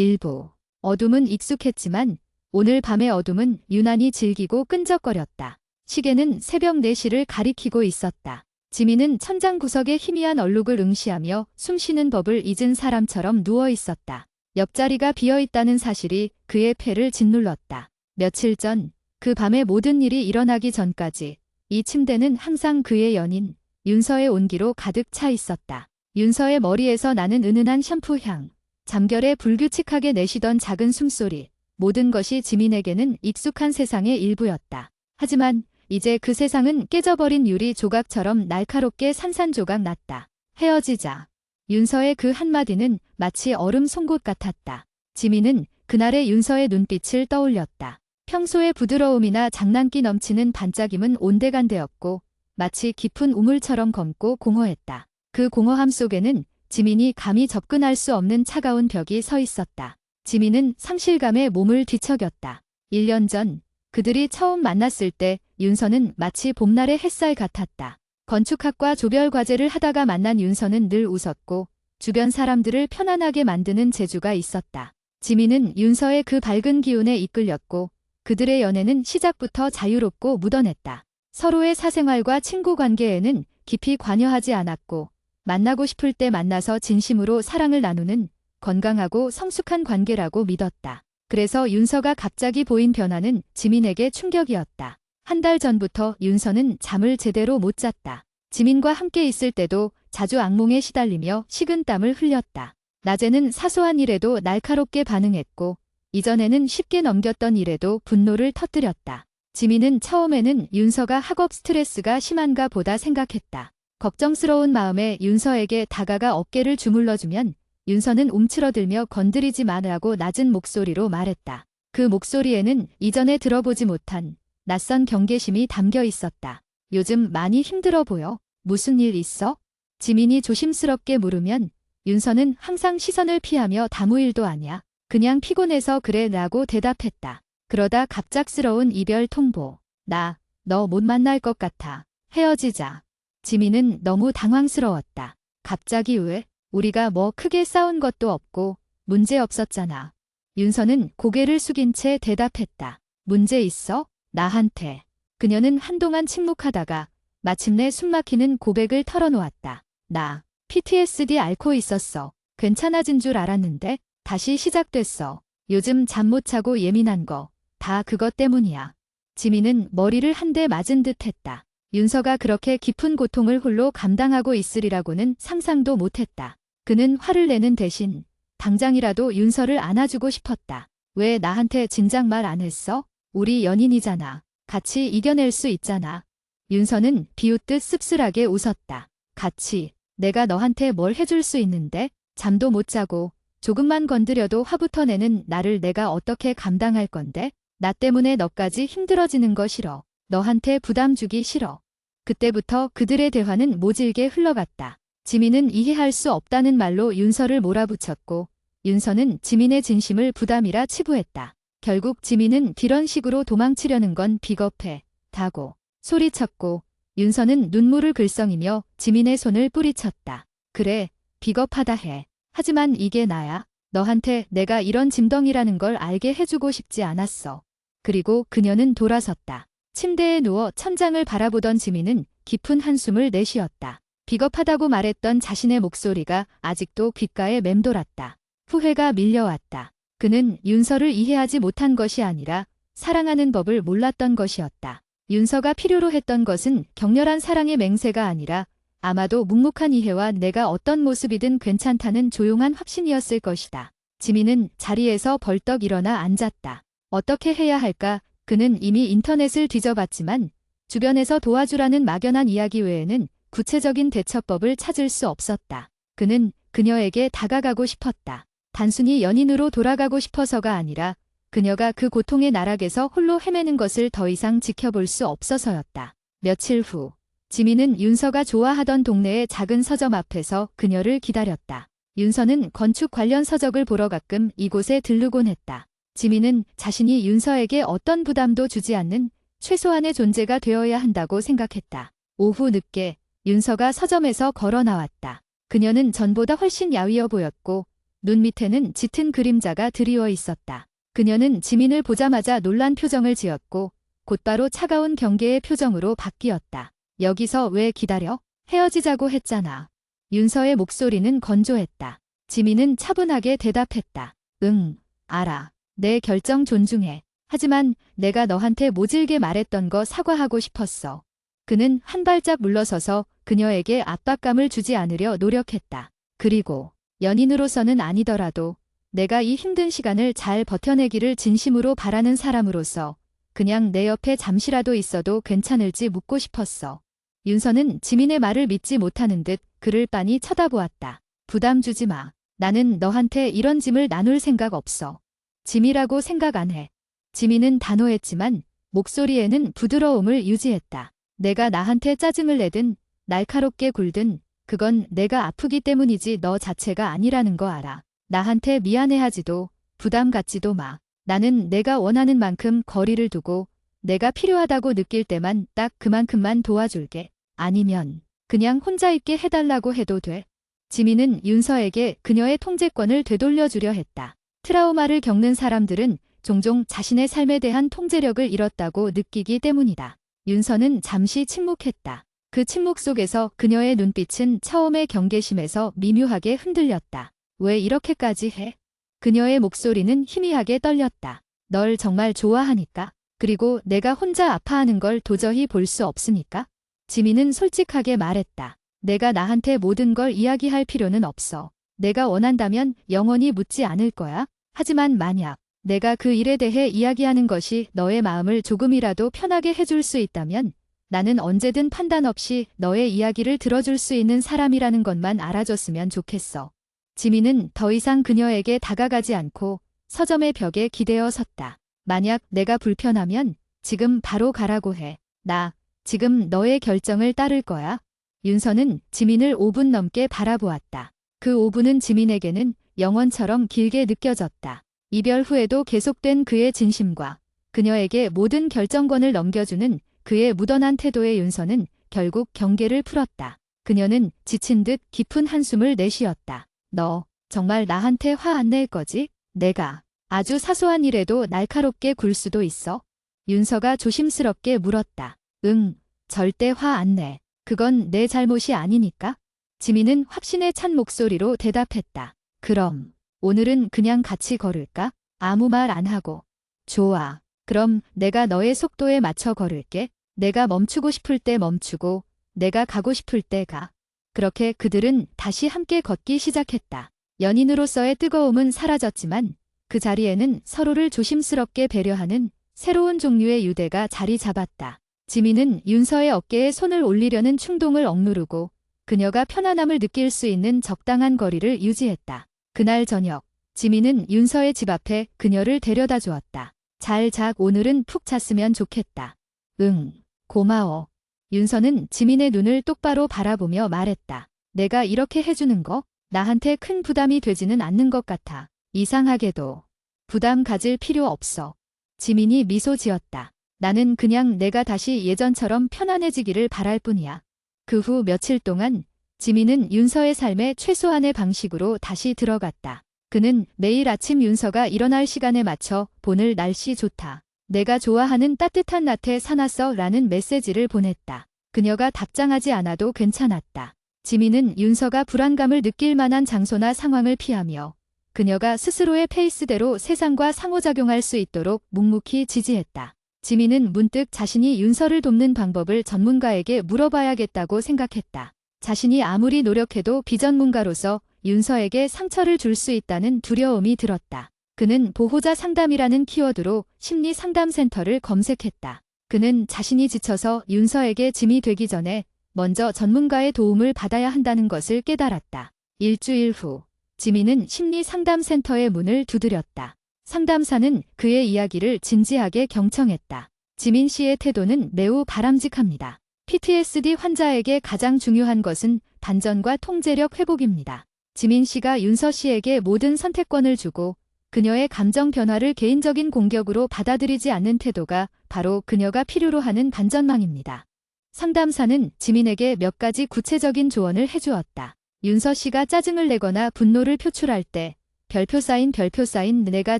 일부. 어둠은 익숙했지만 오늘 밤의 어둠은 유난히 질기고 끈적거렸다. 시계는 새벽 4시를 가리키고 있었다. 지민은 천장 구석에 희미한 얼룩을 응시하며 숨쉬는 법을 잊은 사람처럼 누워 있었다. 옆자리가 비어있다는 사실이 그의 폐를 짓눌렀다. 며칠 전, 그 밤의 모든 일이 일어나기 전까지 이 침대는 항상 그의 연인, 윤서의 온기로 가득 차 있었다. 윤서의 머리에서 나는 은은한 샴푸 향, 잠결에 불규칙하게 내쉬던 작은 숨소리, 모든 것이 지민에게는 익숙한 세상의 일부였다. 하지만 이제 그 세상은 깨져버린 유리 조각처럼 날카롭게 산산조각 났다. 헤어지자. 윤서의 그 한마디는 마치 얼음 송곳 같았다. 지민은 그날의 윤서의 눈빛을 떠올렸다. 평소의 부드러움이나 장난기 넘치는 반짝임은 온데간데였고 마치 깊은 우물처럼 검고 공허했다. 그 공허함 속에는 지민이 감히 접근할 수 없는 차가운 벽이 서 있었다. 지민은 상실감에 몸을 뒤척였다. 1년 전 그들이 처음 만났을 때 윤서는 마치 봄날의 햇살 같았다. 건축학과 조별 과제를 하다가 만난 윤서는 늘 웃었고 주변 사람들을 편안하게 만드는 재주가 있었다. 지민은 윤서의 그 밝은 기운에 이끌렸고 그들의 연애는 시작부터 자유롭고 묻어냈다. 서로의 사생활과 친구 관계에는 깊이 관여하지 않았고 만나고 싶을 때 만나서 진심으로 사랑을 나누는 건강하고 성숙한 관계라고 믿었다. 그래서 윤서가 갑자기 보인 변화는 지민에게 충격이었다. 한 달 전부터 윤서는 잠을 제대로 못 잤다. 지민과 함께 있을 때도 자주 악몽에 시달리며 식은땀을 흘렸다. 낮에는 사소한 일에도 날카롭게 반응했고 이전에는 쉽게 넘겼던 일에도 분노를 터뜨렸다. 지민은 처음에는 윤서가 학업 스트레스가 심한가 보다 생각했다. 걱정스러운 마음에 윤서에게 다가가 어깨를 주물러주면 윤서는 움츠러들며 건드리지 말라고 낮은 목소리로 말했다. 그 목소리에는 이전에 들어보지 못한 낯선 경계심이 담겨 있었다. 요즘 많이 힘들어 보여. 무슨 일 있어? 지민이 조심스럽게 물으면 윤서는 항상 시선을 피하며 아무 일도 아냐. 그냥 피곤해서 그래 라고 대답했다. 그러다 갑작스러운 이별 통보. 너 못 만날 것 같아. 헤어지자. 지민은 너무 당황스러웠다. 갑자기 왜? 우리가 뭐 크게 싸운 것도 없고 문제 없었잖아. 윤서는 고개를 숙인 채 대답했다. 문제 있어? 나한테. 그녀는 한동안 침묵하다가 마침내 숨막히는 고백을 털어놓았다. 나 PTSD 앓고 있었어. 괜찮아진 줄 알았는데 다시 시작됐어. 요즘 잠 못 자고 예민한 거 다 그것 때문이야. 지민은 머리를 한 대 맞은 듯 했다. 윤서가 그렇게 깊은 고통을 홀로 감당하고 있으리라고는 상상도 못했다. 그는 화를 내는 대신 당장이라도 윤서를 안아주고 싶었다. 왜 나한테 진작 말 안 했어? 우리 연인이잖아. 같이 이겨낼 수 있잖아. 윤서는 비웃듯 씁쓸하게 웃었다. 같이. 내가 너한테 뭘 해줄 수 있는데? 잠도 못 자고 조금만 건드려도 화부터 내는 나를 내가 어떻게 감당할 건데? 나 때문에 너까지 힘들어지는 거 싫어. 너한테 부담 주기 싫어. 그때부터 그들의 대화는 모질게 흘러갔다. 지민은 이해할 수 없다는 말로 윤서를 몰아붙였고 윤서는 지민의 진심을 부담이라 치부했다. 결국 지민은 이런 식으로 도망치려는 건 비겁해. 다고 소리쳤고 윤서는 눈물을 글썽이며 지민의 손을 뿌리쳤다. 그래, 비겁하다 해. 하지만 이게 나야. 너한테 내가 이런 짐덩이라는 걸 알게 해주고 싶지 않았어. 그리고 그녀는 돌아섰다. 침대에 누워 천장을 바라보던 지민은 깊은 한숨을 내쉬었다. 비겁하다고 말했던 자신의 목소리가 아직도 귓가에 맴돌았다. 후회가 밀려왔다. 그는 윤서를 이해하지 못한 것이 아니라 사랑하는 법을 몰랐던 것이었다. 윤서가 필요로 했던 것은 격렬한 사랑의 맹세가 아니라 아마도 묵묵한 이해와 내가 어떤 모습이든 괜찮다는 조용한 확신이었을 것이다. 지민은 자리에서 벌떡 일어나 앉았다. 어떻게 해야 할까? 그는 이미 인터넷을 뒤져봤지만 주변에서 도와주라는 막연한 이야기 외에는 구체적인 대처법을 찾을 수 없었다. 그는 그녀에게 다가가고 싶었다. 단순히 연인으로 돌아가고 싶어서가 아니라 그녀가 그 고통의 나락에서 홀로 헤매는 것을 더 이상 지켜볼 수 없어서였다. 며칠 후 지민은 윤서가 좋아하던 동네의 작은 서점 앞에서 그녀를 기다렸다. 윤서는 건축 관련 서적을 보러 가끔 이곳에 들르곤 했다. 지민은 자신이 윤서에게 어떤 부담도 주지 않는 최소한의 존재가 되어야 한다고 생각했다. 오후 늦게 윤서가 서점에서 걸어 나왔다. 그녀는 전보다 훨씬 야위어 보였고 눈 밑에는 짙은 그림자가 드리워 있었다. 그녀는 지민을 보자마자 놀란 표정을 지었고 곧바로 차가운 경계의 표정으로 바뀌었다. 여기서 왜 기다려? 헤어지자고 했잖아. 윤서의 목소리는 건조했다. 지민은 차분하게 대답했다. 응, 알아. 내 결정 존중해. 하지만 내가 너한테 모질게 말했던 거 사과하고 싶었어. 그는 한 발짝 물러서서 그녀에게 압박감을 주지 않으려 노력했다. 그리고 연인으로서는 아니더라도 내가 이 힘든 시간을 잘 버텨내기를 진심으로 바라는 사람으로서 그냥 내 옆에 잠시라도 있어도 괜찮을지 묻고 싶었어. 윤서는 지민의 말을 믿지 못하는 듯 그를 빤히 쳐다보았다. 부담 주지 마. 나는 너한테 이런 짐을 나눌 생각 없어. 짐이라고 생각 안 해. 지민은 단호했지만 목소리에는 부드러움을 유지했다. 내가 나한테 짜증을 내든 날카롭게 굴든 그건 내가 아프기 때문이지 너 자체가 아니라는 거 알아. 나한테 미안해하지도 부담 갖지도 마. 나는 내가 원하는 만큼 거리를 두고 내가 필요하다고 느낄 때만 딱 그만큼만 도와줄게. 아니면 그냥 혼자 있게 해달라고 해도 돼. 지민은 윤서에게 그녀의 통제권을 되돌려주려 했다. 트라우마를 겪는 사람들은 종종 자신의 삶에 대한 통제력을 잃었다고 느끼기 때문이다. 윤서는 잠시 침묵했다. 그 침묵 속에서 그녀의 눈빛은 처음의 경계심에서 미묘하게 흔들렸다. 왜 이렇게까지 해? 그녀의 목소리는 희미하게 떨렸다. 널 정말 좋아하니까. 그리고 내가 혼자 아파하는 걸 도저히 볼 수 없으니까. 지민은 솔직하게 말했다. 내가 나한테 모든 걸 이야기할 필요는 없어. 내가 원한다면 영원히 묻지 않을 거야. 하지만 만약 내가 그 일에 대해 이야기하는 것이 너의 마음을 조금이라도 편하게 해줄 수 있다면 나는 언제든 판단 없이 너의 이야기를 들어줄 수 있는 사람이라는 것만 알아줬으면 좋겠어. 지민은 더 이상 그녀에게 다가가지 않고 서점의 벽에 기대어 섰다. 만약 내가 불편하면 지금 바로 가라고 해. 나 지금 너의 결정을 따를 거야. 윤서는 지민을 5분 넘게 바라보았다. 그 5분은 지민에게는 영원처럼 길게 느껴졌다. 이별 후에도 계속된 그의 진심과 그녀에게 모든 결정권을 넘겨주는 그의 무던한 태도의 윤서는 결국 경계를 풀었다. 그녀는 지친 듯 깊은 한숨을 내쉬었다. 너 정말 나한테 화 안 낼 거지? 내가 아주 사소한 일에도 날카롭게 굴 수도 있어? 윤서가 조심스럽게 물었다. 응, 절대 화 안 내. 그건 내 잘못이 아니니까. 지민은 확신에 찬 목소리로 대답했다. 그럼 오늘은 그냥 같이 걸을까? 아무 말 안 하고. 좋아. 그럼 내가 너의 속도에 맞춰 걸을게. 내가 멈추고 싶을 때 멈추고 내가 가고 싶을 때 가. 그렇게 그들은 다시 함께 걷기 시작했다. 연인으로서의 뜨거움은 사라졌지만 그 자리에는 서로를 조심스럽게 배려하는 새로운 종류의 유대가 자리 잡았다. 지민은 윤서의 어깨에 손을 올리려는 충동을 억누르고 그녀가 편안함을 느낄 수 있는 적당한 거리를 유지했다. 그날 저녁, 지민은 윤서의 집 앞에 그녀를 데려다 주었다. 잘 자, 오늘은 푹 잤으면 좋겠다. 응, 고마워. 윤서는 지민의 눈을 똑바로 바라보며 말했다. 내가 이렇게 해주는 거 나한테 큰 부담이 되지는 않는 것 같아. 이상하게도 부담 가질 필요 없어. 지민이 미소 지었다. 나는 그냥 내가 다시 예전처럼 편안해지기를 바랄 뿐이야. 그 후 며칠 동안 지민은 윤서의 삶에 최소한의 방식으로 다시 들어갔다. 그는 매일 아침 윤서가 일어날 시간에 맞춰 보늘 날씨 좋다. 내가 좋아하는 따뜻한 라테 사놨어 라는 메시지를 보냈다. 그녀가 답장하지 않아도 괜찮았다. 지민은 윤서가 불안감을 느낄 만한 장소나 상황을 피하며 그녀가 스스로의 페이스대로 세상과 상호작용할 수 있도록 묵묵히 지지했다. 지민은 문득 자신이 윤서를 돕는 방법을 전문가에게 물어봐야겠다고 생각했다. 자신이 아무리 노력해도 비전문가로서 윤서에게 상처를 줄 수 있다는 두려움이 들었다. 그는 보호자 상담이라는 키워드로 심리 상담센터를 검색했다. 그는 자신이 지쳐서 윤서에게 짐이 되기 전에 먼저 전문가의 도움을 받아야 한다는 것을 깨달았다. 일주일 후, 지민은 심리 상담센터의 문을 두드렸다. 상담사는 그의 이야기를 진지하게 경청했다. 지민 씨의 태도는 매우 바람직합니다. PTSD 환자에게 가장 중요한 것은 반전과 통제력 회복입니다. 지민 씨가 윤서 씨에게 모든 선택권을 주고 그녀의 감정 변화를 개인적인 공격으로 받아들이지 않는 태도가 바로 그녀가 필요로 하는 반전망입니다. 상담사는 지민에게 몇 가지 구체적인 조언을 해주었다. 윤서 씨가 짜증을 내거나 분노를 표출할 때 별표 사인 내가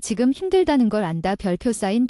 지금 힘들다는 걸 안다. 별표 사인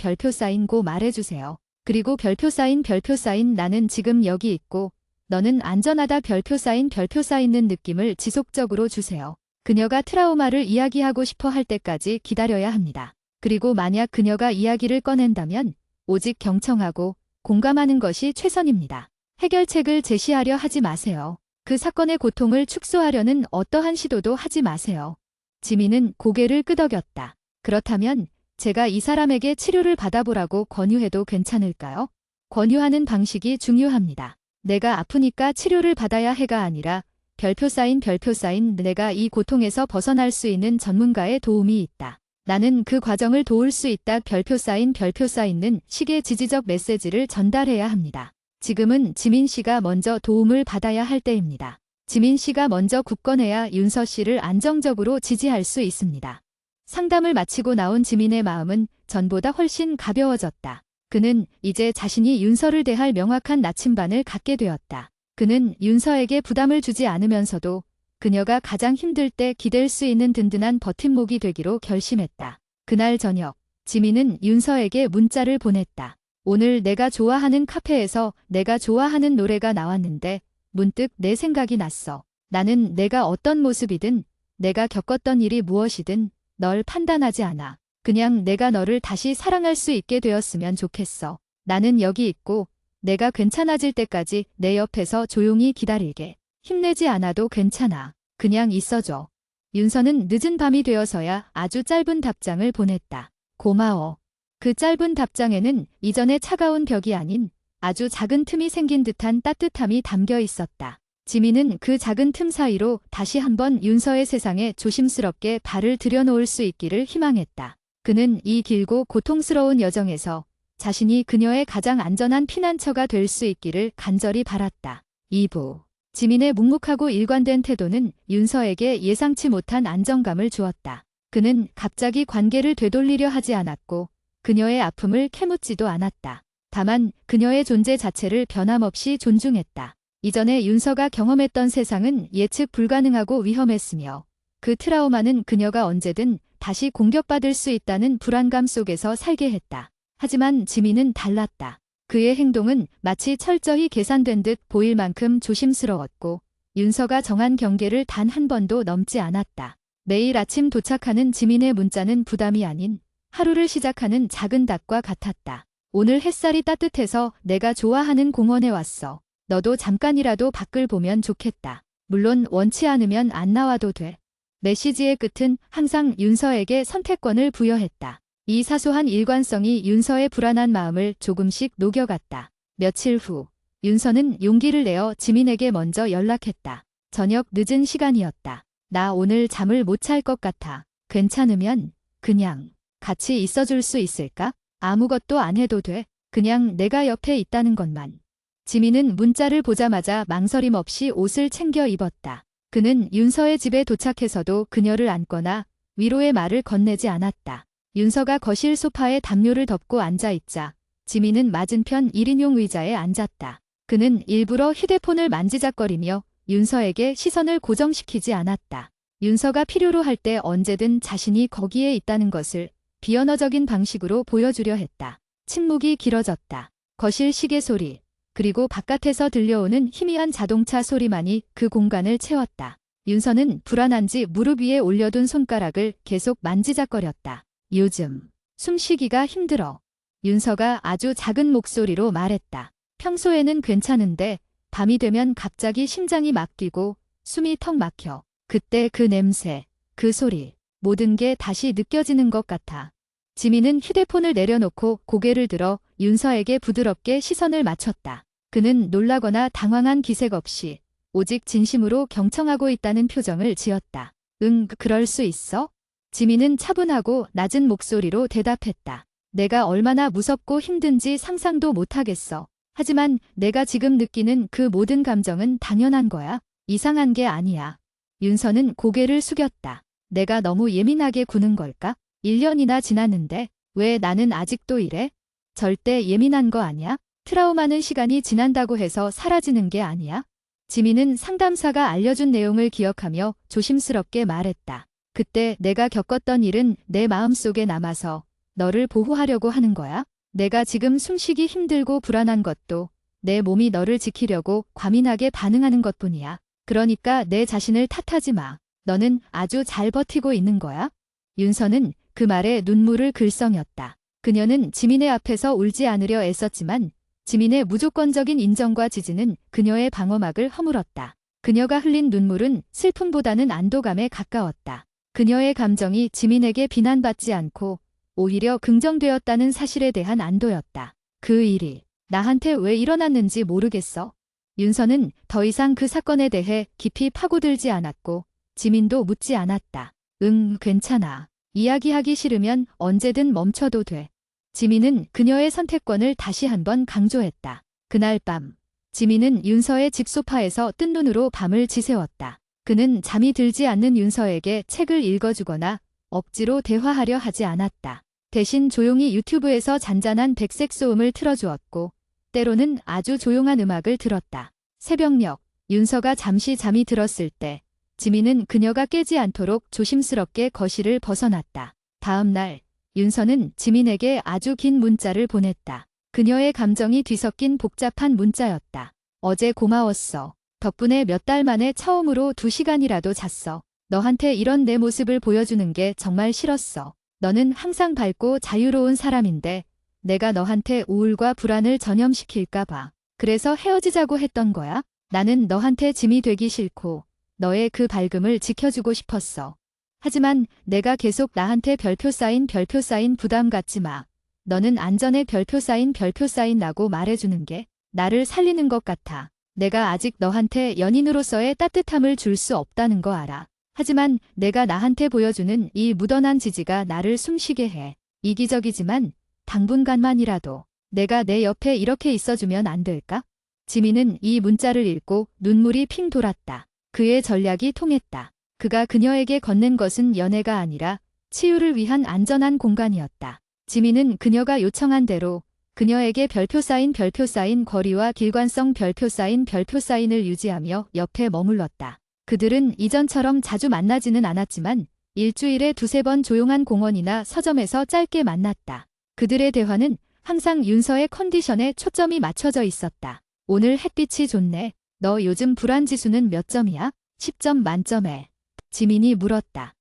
고 말해주세요. 그리고 별표 사인 나는 지금 여기 있고 너는 안전하다. 별표 사인는 느낌을 지속적으로 주세요. 그녀가 트라우마를 이야기하고 싶어 할 때까지 기다려야 합니다. 그리고 만약 그녀가 이야기를 꺼낸다면 오직 경청하고 공감하는 것이 최선입니다. 해결책을 제시하려 하지 마세요. 그 사건의 고통을 축소하려는 어떠한 시도도 하지 마세요. 지민은 고개를 끄덕였다. 그렇다면 제가 이 사람에게 치료를 받아보라고 권유해도 괜찮을까요? 권유하는 방식이 중요합니다. 내가 아프니까 치료를 받아야 해가 아니라 별표 사인 내가 이 고통에서 벗어날 수 있는 전문가의 도움이 있다. 나는 그 과정을 도울 수 있다. 별표 사인는 식의 지지적 메시지를 전달해야 합니다. 지금은 지민 씨가 먼저 도움을 받아야 할 때입니다. 지민 씨가 먼저 굳건해야 윤서 씨를 안정적으로 지지할 수 있습니다. 상담을 마치고 나온 지민의 마음은 전보다 훨씬 가벼워졌다. 그는 이제 자신이 윤서를 대할 명확한 나침반을 갖게 되었다. 그는 윤서에게 부담을 주지 않으면서도 그녀가 가장 힘들 때 기댈 수 있는 든든한 버팀목이 되기로 결심했다. 그날 저녁, 지민은 윤서에게 문자를 보냈다. 오늘 내가 좋아하는 카페에서 내가 좋아하는 노래가 나왔는데 문득 내 생각이 났어. 나는 내가 어떤 모습이든 내가 겪었던 일이 무엇이든 널 판단하지 않아. 그냥 내가 너를 다시 사랑할 수 있게 되었으면 좋겠어. 나는 여기 있고 내가 괜찮아질 때까지 내 옆에서 조용히 기다릴게. 힘내지 않아도 괜찮아. 그냥 있어줘. 윤서는 늦은 밤이 되어서야 아주 짧은 답장을 보냈다. 고마워. 그 짧은 답장에는 이전의 차가운 벽이 아닌 아주 작은 틈이 생긴 듯한 따뜻함이 담겨 있었다. 지민은 그 작은 틈 사이로 다시 한번 윤서의 세상에 조심스럽게 발을 들여놓을 수 있기를 희망했다. 그는 이 길고 고통스러운 여정에서 자신이 그녀의 가장 안전한 피난처가 될 수 있기를 간절히 바랐다. 2부. 지민의 묵묵하고 일관된 태도는 윤서에게 예상치 못한 안정감을 주었다. 그는 갑자기 관계를 되돌리려 하지 않았고 그녀의 아픔을 캐묻지도 않았다. 다만 그녀의 존재 자체를 변함없이 존중했다. 이전에 윤서가 경험했던 세상은 예측 불가능하고 위험했으며 그 트라우마는 그녀가 언제든 다시 공격받을 수 있다는 불안감 속에서 살게 했다. 하지만 지민은 달랐다. 그의 행동은 마치 철저히 계산된 듯 보일 만큼 조심스러웠고 윤서가 정한 경계를 단 한 번도 넘지 않았다. 매일 아침 도착하는 지민의 문자는 부담이 아닌 하루를 시작하는 작은 닭과 같았다. 오늘 햇살이 따뜻해서 내가 좋아하는 공원에 왔어. 너도 잠깐이라도 밖을 보면 좋겠다. 물론 원치 않으면 안 나와도 돼. 메시지의 끝은 항상 윤서에게 선택권을 부여했다. 이 사소한 일관성이 윤서의 불안한 마음을 조금씩 녹여갔다. 며칠 후, 윤서는 용기를 내어 지민에게 먼저 연락했다. 저녁 늦은 시간이었다. 나 오늘 잠을 못 잘 것 같아. 괜찮으면 그냥 같이 있어줄 수 있을까? 아무것도 안 해도 돼. 그냥 내가 옆에 있다는 것만. 지민은 문자를 보자마자 망설임 없이 옷을 챙겨 입었다. 그는 윤서의 집에 도착해서도 그녀를 안거나 위로의 말을 건네지 않았다. 윤서가 거실 소파에 담요를 덮고 앉아있자 지민은 맞은편 1인용 의자에 앉았다. 그는 일부러 휴대폰을 만지작거리며 윤서에게 시선을 고정시키지 않았다. 윤서가 필요로 할 때 언제든 자신이 거기에 있다는 것을 비언어적인 방식으로 보여주려 했다. 침묵이 길어졌다. 거실 시계 소리, 그리고 바깥에서 들려오는 희미한 자동차 소리만이 그 공간을 채웠다. 윤서는 불안한지 무릎 위에 올려둔 손가락을 계속 만지작거렸다. 요즘 숨쉬기가 힘들어. 윤서가 아주 작은 목소리로 말했다. 평소에는 괜찮은데 밤이 되면 갑자기 심장이 막 뛰고 숨이 턱 막혀. 그때 그 냄새, 그 소리, 모든 게 다시 느껴지는 것 같아. 지민은 휴대폰을 내려놓고 고개를 들어 윤서에게 부드럽게 시선을 맞췄다. 그는 놀라거나 당황한 기색 없이 오직 진심으로 경청하고 있다는 표정을 지었다. 응, 그럴 수 있어? 지민은 차분하고 낮은 목소리로 대답했다. 내가 얼마나 무섭고 힘든지 상상도 못하겠어. 하지만 내가 지금 느끼는 그 모든 감정은 당연한 거야. 이상한 게 아니야. 윤서는 고개를 숙였다. 내가 너무 예민하게 구는 걸까? 1년이나 지났는데 왜 나는 아직도 이래? 절대 예민한 거 아니야? 트라우마는 시간이 지난다고 해서 사라지는 게 아니야? 지민은 상담사가 알려준 내용을 기억하며 조심스럽게 말했다. 그때 내가 겪었던 일은 내 마음속에 남아서 너를 보호하려고 하는 거야? 내가 지금 숨쉬기 힘들고 불안한 것도 내 몸이 너를 지키려고 과민하게 반응하는 것뿐이야. 그러니까 내 자신을 탓하지 마. 너는 아주 잘 버티고 있는 거야? 윤서는 그 말에 눈물을 글썽였다. 그녀는 지민의 앞에서 울지 않으려 애썼지만 지민의 무조건적인 인정과 지지는 그녀의 방어막을 허물었다. 그녀가 흘린 눈물은 슬픔보다는 안도감에 가까웠다. 그녀의 감정이 지민에게 비난받지 않고 오히려 긍정되었다는 사실에 대한 안도였다. 그 일이 나한테 왜 일어났는지 모르겠어. 윤서는 더 이상 그 사건에 대해 깊이 파고들지 않았고 지민도 묻지 않았다. 응, 괜찮아. 이야기하기 싫으면 언제든 멈춰도 돼. 지민은 그녀의 선택권을 다시 한번 강조했다. 그날 밤 지민은 윤서의 집 소파에서 뜬 눈으로 밤을 지새웠다. 그는 잠이 들지 않는 윤서에게 책을 읽어주거나 억지로 대화하려 하지 않았다. 대신 조용히 유튜브에서 잔잔한 백색 소음을 틀어주었고 때로는 아주 조용한 음악을 들었다. 새벽녘 윤서가 잠시 잠이 들었을 때 지민은 그녀가 깨지 않도록 조심스럽게 거실을 벗어났다. 다음 날 윤서는 지민에게 아주 긴 문자를 보냈다. 그녀의 감정이 뒤섞인 복잡한 문자였다. 어제 고마웠어. 덕분에 몇 달 만에 처음으로 2시간이라도 잤어. 너한테 이런 내 모습을 보여주는 게 정말 싫었어. 너는 항상 밝고 자유로운 사람인데 내가 너한테 우울과 불안을 전염시킬까 봐. 그래서 헤어지자고 했던 거야. 나는 너한테 짐이 되기 싫고 너의 그 밝음을 지켜주고 싶었어. 하지만 내가 계속 나한테 별표 쌓인 부담 갖지 마. 너는 안전에 별표 쌓인 라고 말해주는 게 나를 살리는 것 같아. 내가 아직 너한테 연인으로서의 따뜻함을 줄 수 없다는 거 알아. 하지만 내가 나한테 보여주는 이 묻어난 지지가 나를 숨쉬게 해. 이기적이지만 당분간만이라도 내가 내 옆에 이렇게 있어주면 안 될까? 지민은 이 문자를 읽고 눈물이 핑 돌았다. 그의 전략이 통했다. 그가 그녀에게 건넨 것은 연애가 아니라 치유를 위한 안전한 공간이었다. 지민은 그녀가 요청한 대로 그녀에게 별표 쌓인 거리와 길관성 별표 쌓인을 유지하며 옆에 머물렀다. 그들은 이전처럼 자주 만나지는 않았지만 일주일에 2~3번 조용한 공원이나 서점에서 짧게 만났다. 그들의 대화는 항상 윤서의 컨디션에 초점이 맞춰져 있었다. 오늘 햇빛이 좋네. 너 요즘 불안 지수는 몇 점이야? 10점 만점에. 지민이 물었다.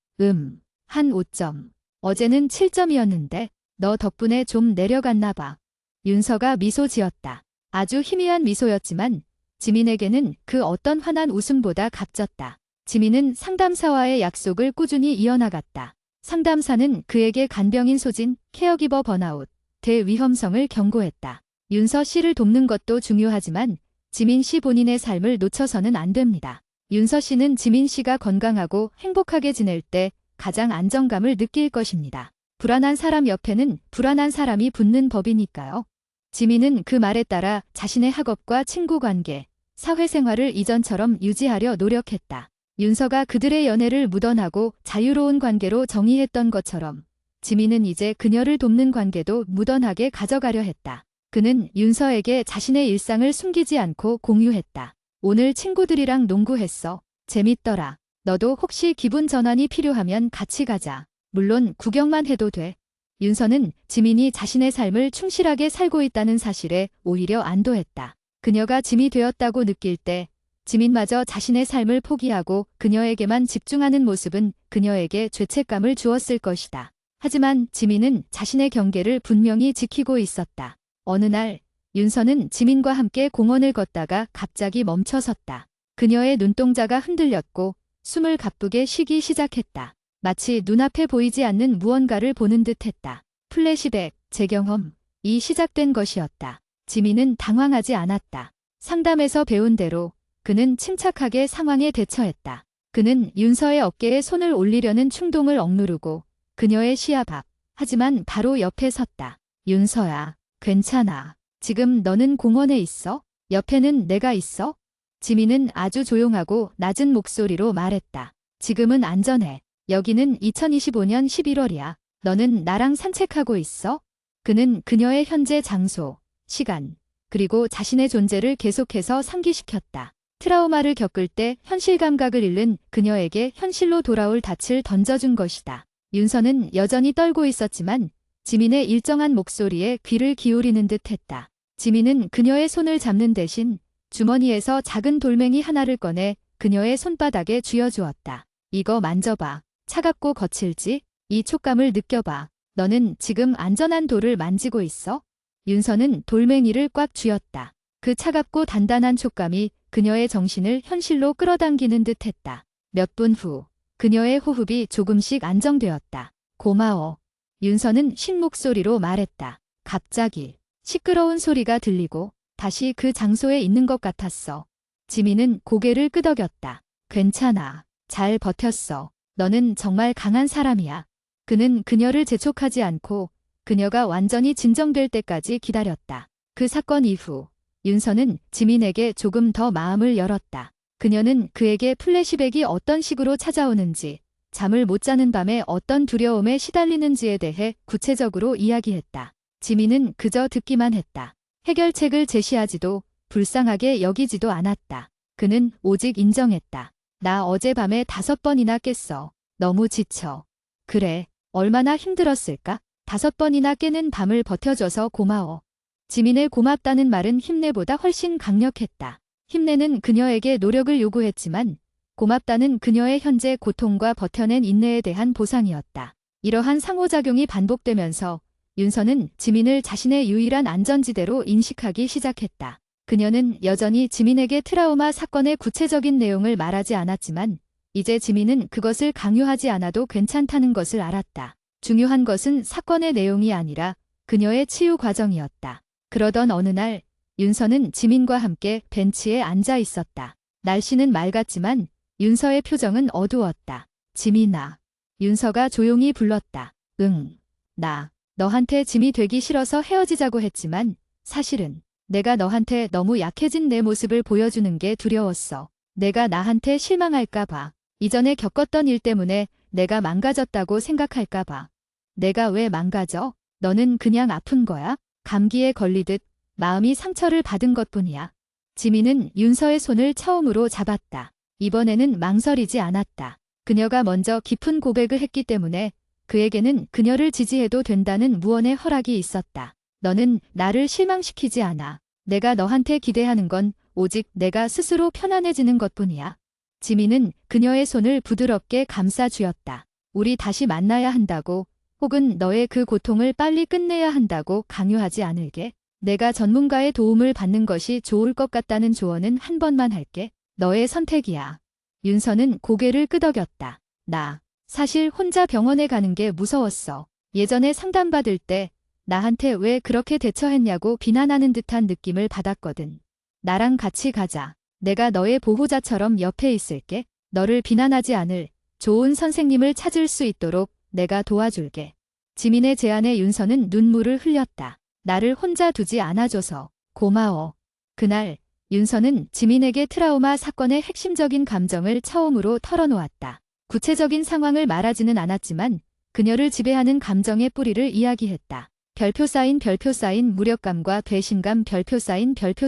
한 5점. 어제는 7점이었는데 너 덕분에 좀 내려갔나 봐. 윤서가 미소 지었다. 아주 희미한 미소였지만 지민에게는 그 어떤 환한 웃음보다 값졌다. 지민은 상담사와의 약속을 꾸준히 이어나갔다. 상담사는 그에게 간병인 소진, 케어기버 번아웃, 대위험성을 경고했다. 윤서 씨를 돕는 것도 중요하지만 지민 씨 본인의 삶을 놓쳐서는 안 됩니다. 윤서 씨는 지민 씨가 건강하고 행복하게 지낼 때 가장 안정감을 느낄 것입니다. 불안한 사람 옆에는 불안한 사람이 붙는 법이니까요. 지민은 그 말에 따라 자신의 학업과 친구 관계, 사회생활을 이전처럼 유지하려 노력했다. 윤서가 그들의 연애를 무던하고 자유로운 관계로 정의했던 것처럼 지민은 이제 그녀를 돕는 관계도 무던하게 가져가려 했다. 그는 윤서에게 자신의 일상을 숨기지 않고 공유했다. 오늘 친구들이랑 농구했어. 재밌더라. 너도 혹시 기분 전환이 필요하면 같이 가자. 물론 구경만 해도 돼. 윤서는 지민이 자신의 삶을 충실하게 살고 있다는 사실에 오히려 안도했다. 그녀가 짐이 되었다고 느낄 때 지민마저 자신의 삶을 포기하고 그녀에게만 집중하는 모습은 그녀에게 죄책감을 주었을 것이다. 하지만 지민은 자신의 경계를 분명히 지키고 있었다. 어느 날 윤서는 지민과 함께 공원을 걷다가 갑자기 멈춰섰다. 그녀의 눈동자가 흔들렸고 숨을 가쁘게 쉬기 시작했다. 마치 눈앞에 보이지 않는 무언가를 보는 듯했다. 플래시백, 재경험이 시작된 것이었다. 지민은 당황하지 않았다. 상담에서 배운 대로 그는 침착하게 상황에 대처했다. 그는 윤서의 어깨에 손을 올리려는 충동을 억누르고 그녀의 시야 밖, 하지만 바로 옆에 섰다. 윤서야, 괜찮아. 지금 너는 공원에 있어? 옆에는 내가 있어? 지민은 아주 조용하고 낮은 목소리로 말했다. 지금은 안전해. 여기는 2025년 11월이야. 너는 나랑 산책하고 있어? 그는 그녀의 현재 장소, 시간, 그리고 자신의 존재를 계속해서 상기시켰다. 트라우마를 겪을 때 현실 감각을 잃는 그녀에게 현실로 돌아올 닻을 던져준 것이다. 윤서는 여전히 떨고 있었지만 지민의 일정한 목소리에 귀를 기울이는 듯 했다. 지민은 그녀의 손을 잡는 대신 주머니에서 작은 돌멩이 하나를 꺼내 그녀의 손바닥에 쥐어주었다. 이거 만져봐. 차갑고 거칠지? 이 촉감을 느껴봐. 너는 지금 안전한 돌을 만지고 있어? 윤서는 돌멩이를 꽉 쥐었다. 그 차갑고 단단한 촉감이 그녀의 정신을 현실로 끌어당기는 듯 했다. 몇 분 후, 그녀의 호흡이 조금씩 안정되었다. 고마워. 윤서는 쉰 목소리로 말했다. 갑자기 시끄러운 소리가 들리고 다시 그 장소에 있는 것 같았어. 지민은 고개를 끄덕였다. 괜찮아. 잘 버텼어. 너는 정말 강한 사람이야. 그는 그녀를 재촉하지 않고 그녀가 완전히 진정될 때까지 기다렸다. 그 사건 이후 윤서는 지민에게 조금 더 마음을 열었다. 그녀는 그에게 플래시백이 어떤 식으로 찾아오는지, 잠을 못 자는 밤에 어떤 두려움에 시달리는지에 대해 구체적으로 이야기했다. 지민은 그저 듣기만 했다. 해결책을 제시하지도 불쌍하게 여기지도 않았다. 그는 오직 인정했다. 나 어젯밤에 5번이나 깼어. 너무 지쳐. 그래, 얼마나 힘들었을까? 5번이나 깨는 밤을 버텨줘서 고마워. 지민의 고맙다는 말은 힘내보다 훨씬 강력했다. 힘내는 그녀에게 노력을 요구했지만 고맙다는 그녀의 현재 고통과 버텨낸 인내에 대한 보상이었다. 이러한 상호작용이 반복되면서 윤서는 지민을 자신의 유일한 안전지대로 인식하기 시작했다. 그녀는 여전히 지민에게 트라우마 사건의 구체적인 내용을 말하지 않았지만 이제 지민은 그것을 강요하지 않아도 괜찮다는 것을 알았다. 중요한 것은 사건의 내용이 아니라 그녀의 치유 과정이었다. 그러던 어느 날 윤서는 지민과 함께 벤치에 앉아 있었다. 날씨는 맑았지만 윤서의 표정은 어두웠다. 지민아. 윤서가 조용히 불렀다. 응. 나 너한테 짐이 되기 싫어서 헤어지자고 했지만 사실은 내가 너한테 너무 약해진 내 모습을 보여주는 게 두려웠어. 내가 나한테 실망할까 봐. 이전에 겪었던 일 때문에 내가 망가졌다고 생각할까 봐. 내가 왜 망가져? 너는 그냥 아픈 거야? 감기에 걸리듯 마음이 상처를 받은 것뿐이야. 지민은 윤서의 손을 처음으로 잡았다. 이번에는 망설이지 않았다. 그녀가 먼저 깊은 고백을 했기 때문에 그에게는 그녀를 지지해도 된다는 무언의 허락이 있었다. 너는 나를 실망시키지 않아. 내가 너한테 기대하는 건 오직 내가 스스로 편안해지는 것뿐이야. 지민은 그녀의 손을 부드럽게 감싸 쥐었다. 우리 다시 만나야 한다고, 혹은 너의 그 고통을 빨리 끝내야 한다고 강요하지 않을게. 내가 전문가의 도움을 받는 것이 좋을 것 같다는 조언은 한 번만 할게. 너의 선택이야. 윤서는 고개를 끄덕였다. 나 사실 혼자 병원에 가는 게 무서웠어. 예전에 상담받을 때 나한테 왜 그렇게 대처했냐고 비난하는 듯한 느낌을 받았거든. 나랑 같이 가자. 내가 너의 보호자처럼 옆에 있을게. 너를 비난하지 않을 좋은 선생님을 찾을 수 있도록 내가 도와줄게. 지민의 제안에 윤서는 눈물을 흘렸다. 나를 혼자 두지 않아줘서 고마워. 그날 윤서는 지민에게 트라우마 사건의 핵심적인 감정을 처음으로 털어놓았다. 구체적인 상황을 말하지는 않았지만 그녀를 지배하는 감정의 뿌리를 이야기했다. 별표 쌓인 무력감과 배신감 별표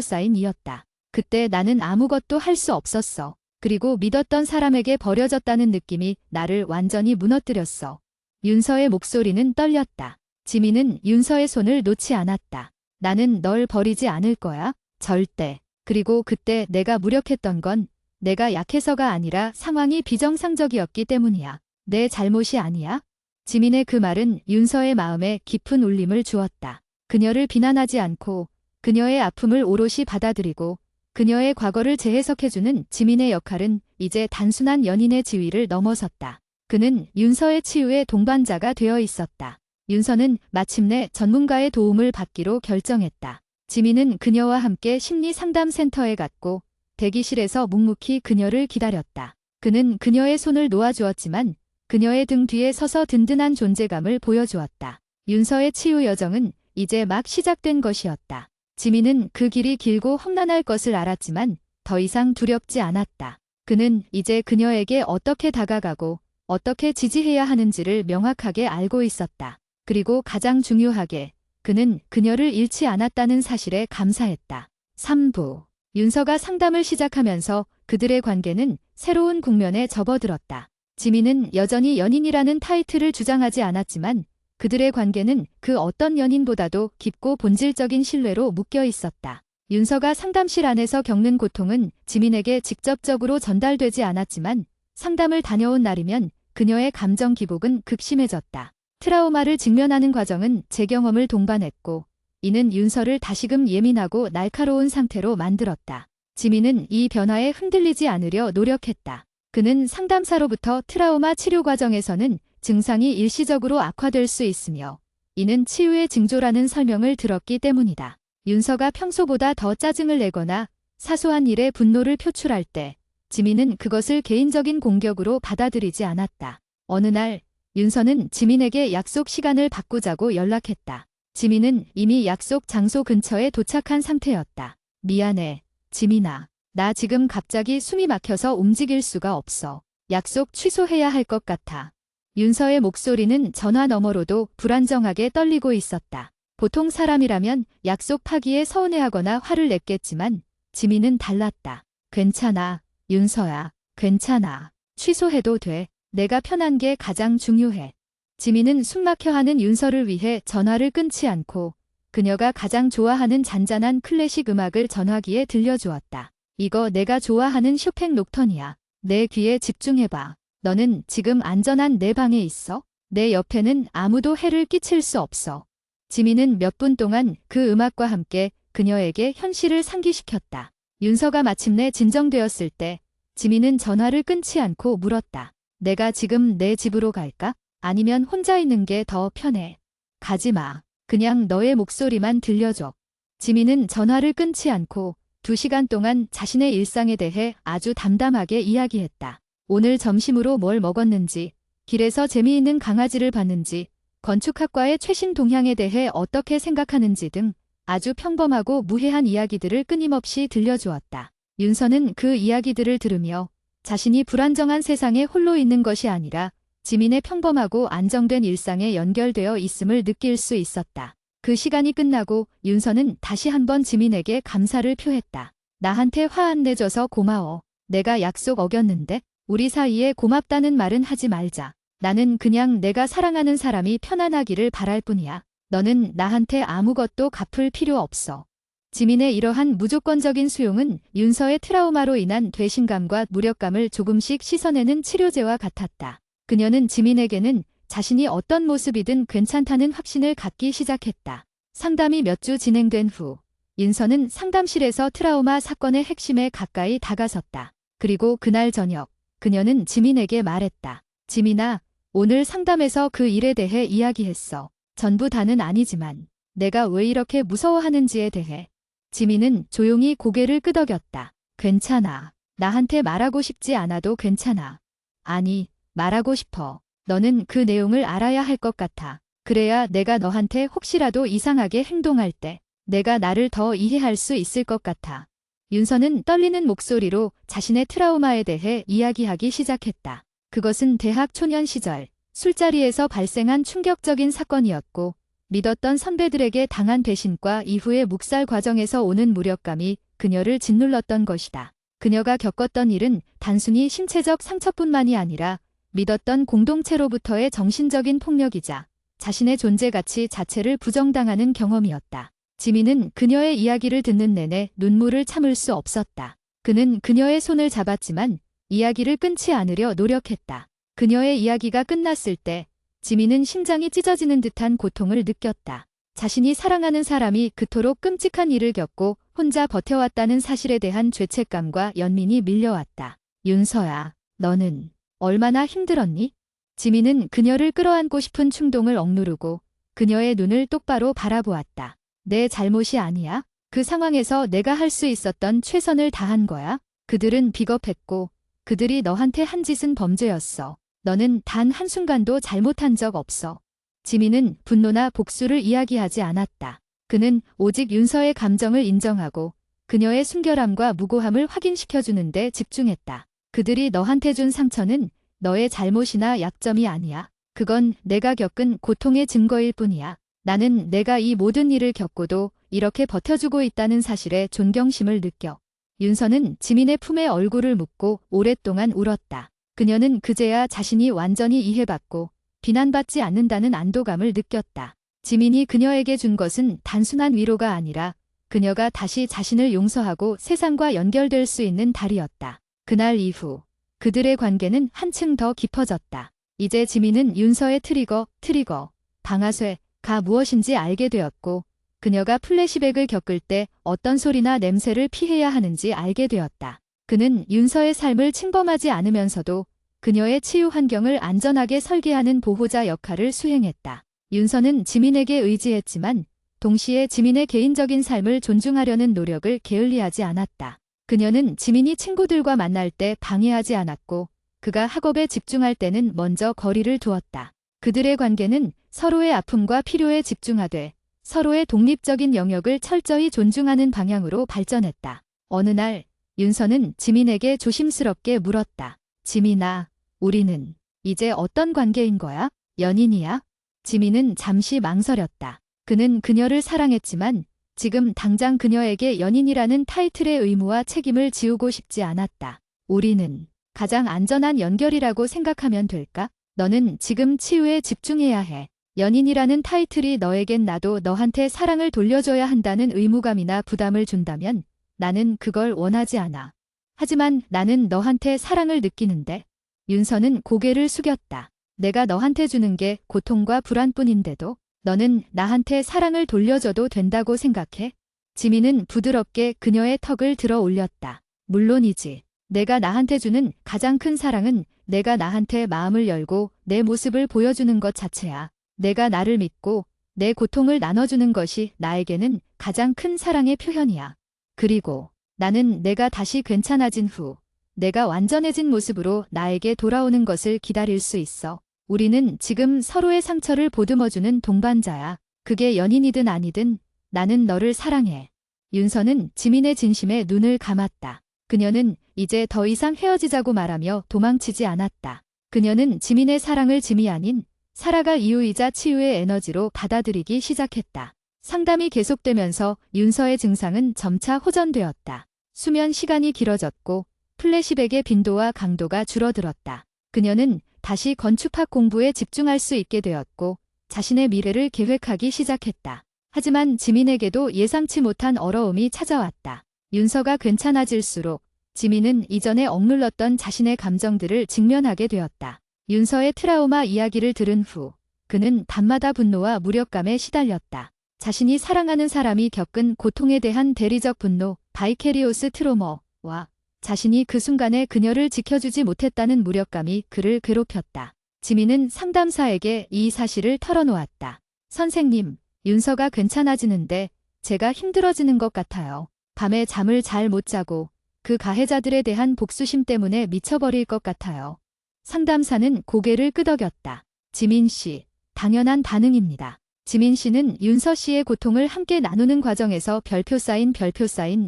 쌓인이었다. 그때 나는 아무것도 할 수 없었어. 그리고 믿었던 사람에게 버려졌다는 느낌이 나를 완전히 무너뜨렸어. 윤서의 목소리는 떨렸다. 지민은 윤서의 손을 놓지 않았다. 나는 널 버리지 않을 거야. 절대. 그리고 그때 내가 무력했던 건 내가 약해서가 아니라 상황이 비정상적이었기 때문이야. 내 잘못이 아니야. 지민의 그 말은 윤서의 마음에 깊은 울림을 주었다. 그녀를 비난하지 않고 그녀의 아픔을 오롯이 받아들이고 그녀의 과거를 재해석해주는 지민의 역할은 이제 단순한 연인의 지위를 넘어섰다. 그는 윤서의 치유의 동반자가 되어 있었다. 윤서는 마침내 전문가의 도움을 받기로 결정했다. 지민은 그녀와 함께 심리상담센터에 갔고 대기실에서 묵묵히 그녀를 기다렸다. 그는 그녀의 손을 놓아주었지만 그녀의 등 뒤에 서서 든든한 존재감을 보여주었다. 윤서의 치유 여정은 이제 막 시작된 것이었다. 지민은 그 길이 길고 험난할 것을 알았지만 더 이상 두렵지 않았다. 그는 이제 그녀에게 어떻게 다가가고 어떻게 지지해야 하는지를 명확하게 알고 있었다. 그리고 가장 중요하게 그는 그녀를 잃지 않았다는 사실에 감사했다. 3부 윤서가 상담을 시작하면서 그들의 관계는 새로운 국면에 접어들었다. 지민은 여전히 연인이라는 타이틀을 주장하지 않았지만 그들의 관계는 그 어떤 연인보다도 깊고 본질적인 신뢰로 묶여 있었다. 윤서가 상담실 안에서 겪는 고통은 지민에게 직접적으로 전달되지 않았지만 상담을 다녀온 날이면 그녀의 감정 기복은 극심해졌다. 트라우마를 직면하는 과정은 제 경험을 동반했고 이는 윤서를 다시금 예민하고 날카로운 상태로 만들었다. 지민은 이 변화에 흔들리지 않으려 노력했다. 그는 상담사로부터 트라우마 치료 과정에서는 증상이 일시적으로 악화될 수 있으며 이는 치유의 징조라는 설명을 들었기 때문이다. 윤서가 평소보다 더 짜증을 내거나 사소한 일에 분노를 표출할 때 지민은 그것을 개인적인 공격으로 받아들이지 않았다. 어느 날 윤서는 지민에게 약속 시간을 바꾸자고 연락했다. 지민은 이미 약속 장소 근처에 도착한 상태였다. 미안해, 지민아. 나 지금 갑자기 숨이 막혀서 움직일 수가 없어. 약속 취소해야 할 것 같아. 윤서의 목소리는 전화 너머로도 불안정하게 떨리고 있었다. 보통 사람이라면 약속 파기에 서운해하거나 화를 냈겠지만 지민은 달랐다. 괜찮아, 윤서야. 괜찮아. 취소해도 돼. 내가 편한 게 가장 중요해. 지민은 숨막혀하는 윤서를 위해 전화를 끊지 않고 그녀가 가장 좋아하는 잔잔한 클래식 음악을 전화기에 들려주었다. 이거 내가 좋아하는 쇼팽 녹턴이야. 내 귀에 집중해봐. 너는 지금 안전한 내 방에 있어. 내 옆에는 아무도 해를 끼칠 수 없어. 지민은 몇 분 동안 그 음악과 함께 그녀에게 현실을 상기시켰다. 윤서가 마침내 진정되었을 때 지민은 전화를 끊지 않고 물었다. 내가 지금 내 집으로 갈까? 아니면 혼자 있는 게 더 편해? 가지 마. 그냥 너의 목소리만 들려줘. 지민은 전화를 끊지 않고 2시간 동안 자신의 일상에 대해 아주 담담하게 이야기했다. 오늘 점심으로 뭘 먹었는지, 길에서 재미있는 강아지를 봤는지, 건축학과의 최신 동향에 대해 어떻게 생각하는지 등 아주 평범하고 무해한 이야기들을 끊임없이 들려주었다. 윤서는 그 이야기들을 들으며 자신이 불안정한 세상에 홀로 있는 것이 아니라 지민의 평범하고 안정된 일상에 연결되어 있음을 느낄 수 있었다. 그 시간이 끝나고 윤서는 다시 한번 지민에게 감사를 표했다. 나한테 화 안 내줘서 고마워. 내가 약속 어겼는데 우리 사이에 고맙다는 말은 하지 말자. 나는 그냥 내가 사랑하는 사람이 편안하기를 바랄 뿐이야. 너는 나한테 아무것도 갚을 필요 없어. 지민의 이러한 무조건적인 수용은 윤서의 트라우마로 인한 배신감과 무력감을 조금씩 씻어내는 치료제와 같았다. 그녀는 지민에게는 자신이 어떤 모습이든 괜찮다는 확신을 갖기 시작했다. 상담이 몇 주 진행된 후 윤서는 상담실에서 트라우마 사건의 핵심에 가까이 다가섰다. 그리고 그날 저녁 그녀는 지민에게 말했다. 지민아, 오늘 상담에서 그 일에 대해 이야기했어. 전부 다는 아니지만 내가 왜 이렇게 무서워하는지에 대해. 지민은 조용히 고개를 끄덕였다. 괜찮아. 나한테 말하고 싶지 않아도 괜찮아. 아니, 말하고 싶어. 너는 그 내용을 알아야 할 것 같아. 그래야 내가 너한테 혹시라도 이상하게 행동할 때 내가 나를 더 이해할 수 있을 것 같아. 윤서는 떨리는 목소리로 자신의 트라우마에 대해 이야기하기 시작했다. 그것은 대학 초년 시절 술자리에서 발생한 충격적인 사건이었고 믿었던 선배들에게 당한 배신과 이후의 묵살 과정에서 오는 무력감이 그녀를 짓눌렀던 것이다. 그녀가 겪었던 일은 단순히 신체적 상처뿐만이 아니라 믿었던 공동체로부터의 정신적인 폭력이자 자신의 존재 가치 자체를 부정당하는 경험이었다. 지민은 그녀의 이야기를 듣는 내내 눈물을 참을 수 없었다. 그는 그녀의 손을 잡았지만 이야기를 끊지 않으려 노력했다. 그녀의 이야기가 끝났을 때 지민은 심장이 찢어지는 듯한 고통을 느꼈다. 자신이 사랑하는 사람이 그토록 끔찍한 일을 겪고 혼자 버텨왔다는 사실에 대한 죄책감과 연민이 밀려왔다. 윤서야, 너는 얼마나 힘들었니? 지민은 그녀를 끌어안고 싶은 충동을 억누르고 그녀의 눈을 똑바로 바라보았다. 내 잘못이 아니야. 그 상황에서 내가 할 수 있었던 최선을 다한 거야. 그들은 비겁했고 그들이 너한테 한 짓은 범죄였어. 너는 단 한순간도 잘못한 적 없어. 지민은 분노나 복수를 이야기하지 않았다. 그는 오직 윤서의 감정을 인정하고 그녀의 순결함과 무고함을 확인시켜주는 데 집중했다. 그들이 너한테 준 상처는 너의 잘못이나 약점이 아니야. 그건 내가 겪은 고통의 증거일 뿐이야. 나는 내가 이 모든 일을 겪고도 이렇게 버텨주고 있다는 사실에 존경심을 느껴. 윤서는 지민의 품에 얼굴을 묻고 오랫동안 울었다. 그녀는 그제야 자신이 완전히 이해받고 비난받지 않는다는 안도감을 느꼈다. 지민이 그녀에게 준 것은 단순한 위로가 아니라 그녀가 다시 자신을 용서하고 세상과 연결될 수 있는 달이었다. 그날 이후 그들의 관계는 한층 더 깊어졌다. 이제 지민은 윤서의 트리거, 방아쇠가 무엇인지 알게 되었고 그녀가 플래시백을 겪을 때 어떤 소리나 냄새를 피해야 하는지 알게 되었다. 그는 윤서의 삶을 침범하지 않으면서도 그녀의 치유 환경을 안전하게 설계하는 보호자 역할을 수행했다. 윤서는 지민에게 의지했지만 동시에 지민의 개인적인 삶을 존중하려는 노력을 게을리하지 않았다. 그녀는 지민이 친구들과 만날 때 방해하지 않았고 그가 학업에 집중할 때는 먼저 거리를 두었다. 그들의 관계는 서로의 아픔과 필요에 집중하되 서로의 독립적인 영역을 철저히 존중하는 방향으로 발전했다. 어느 날 윤서는 지민에게 조심스럽게 물었다. 지민아, 우리는 이제 어떤 관계인 거야? 연인이야? 지민은 잠시 망설였다. 그는 그녀를 사랑했지만 지금 당장 그녀에게 연인이라는 타이틀의 의무와 책임을 지우고 싶지 않았다. 우리는 가장 안전한 연결이라고 생각하면 될까? 너는 지금 치유에 집중해야 해. 연인이라는 타이틀이 너에겐 나도 너한테 사랑을 돌려줘야 한다는 의무감이나 부담을 준다면 나는 그걸 원하지 않아. 하지만 나는 너한테 사랑을 느끼는데. 윤서는 고개를 숙였다. 내가 너한테 주는 게 고통과 불안뿐인데도 너는 나한테 사랑을 돌려줘도 된다고 생각해? 지민은 부드럽게 그녀의 턱을 들어 올렸다. 물론이지. 내가 나한테 주는 가장 큰 사랑은 내가 나한테 마음을 열고 내 모습을 보여주는 것 자체야. 내가 나를 믿고 내 고통을 나눠주는 것이 나에게는 가장 큰 사랑의 표현이야. 그리고 나는 내가 다시 괜찮아진 후 내가 완전해진 모습으로 나에게 돌아오는 것을 기다릴 수 있어. 우리는 지금 서로의 상처를 보듬어주는 동반자야. 그게 연인이든 아니든 나는 너를 사랑해. 윤서는 지민의 진심에 눈을 감았다. 그녀는 이제 더 이상 헤어지자고 말하며 도망치지 않았다. 그녀는 지민의 사랑을 짐이 아닌 살아갈 이유이자 치유의 에너지로 받아들이기 시작했다. 상담이 계속되면서 윤서의 증상은 점차 호전되었다. 수면 시간이 길어졌고 플래시백의 빈도와 강도가 줄어들었다. 그녀는 다시 건축학 공부에 집중할 수 있게 되었고 자신의 미래를 계획하기 시작했다. 하지만 지민에게도 예상치 못한 어려움이 찾아왔다. 윤서가 괜찮아질수록 지민은 이전에 억눌렀던 자신의 감정들을 직면하게 되었다. 윤서의 트라우마 이야기를 들은 후 그는 밤마다 분노와 무력감에 시달렸다. 자신이 사랑하는 사람이 겪은 고통에 대한 대리적 분노, 바이케리오스 트로머와 자신이 그 순간에 그녀를 지켜주지 못했다는 무력감이 그를 괴롭혔다. 지민은 상담사에게 이 사실을 털어놓았다. 선생님, 윤서가 괜찮아지는데 제가 힘들어지는 것 같아요. 밤에 잠을 잘 못 자고 그 가해자들에 대한 복수심 때문에 미쳐버릴 것 같아요. 상담사는 고개를 끄덕였다. 지민 씨, 당연한 반응입니다. 지민 씨는 윤서 씨의 고통을 함께 나누는 과정에서 별표 사인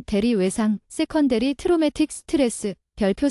대리 외상, 세컨데리 트로매틱 스트레스, 별표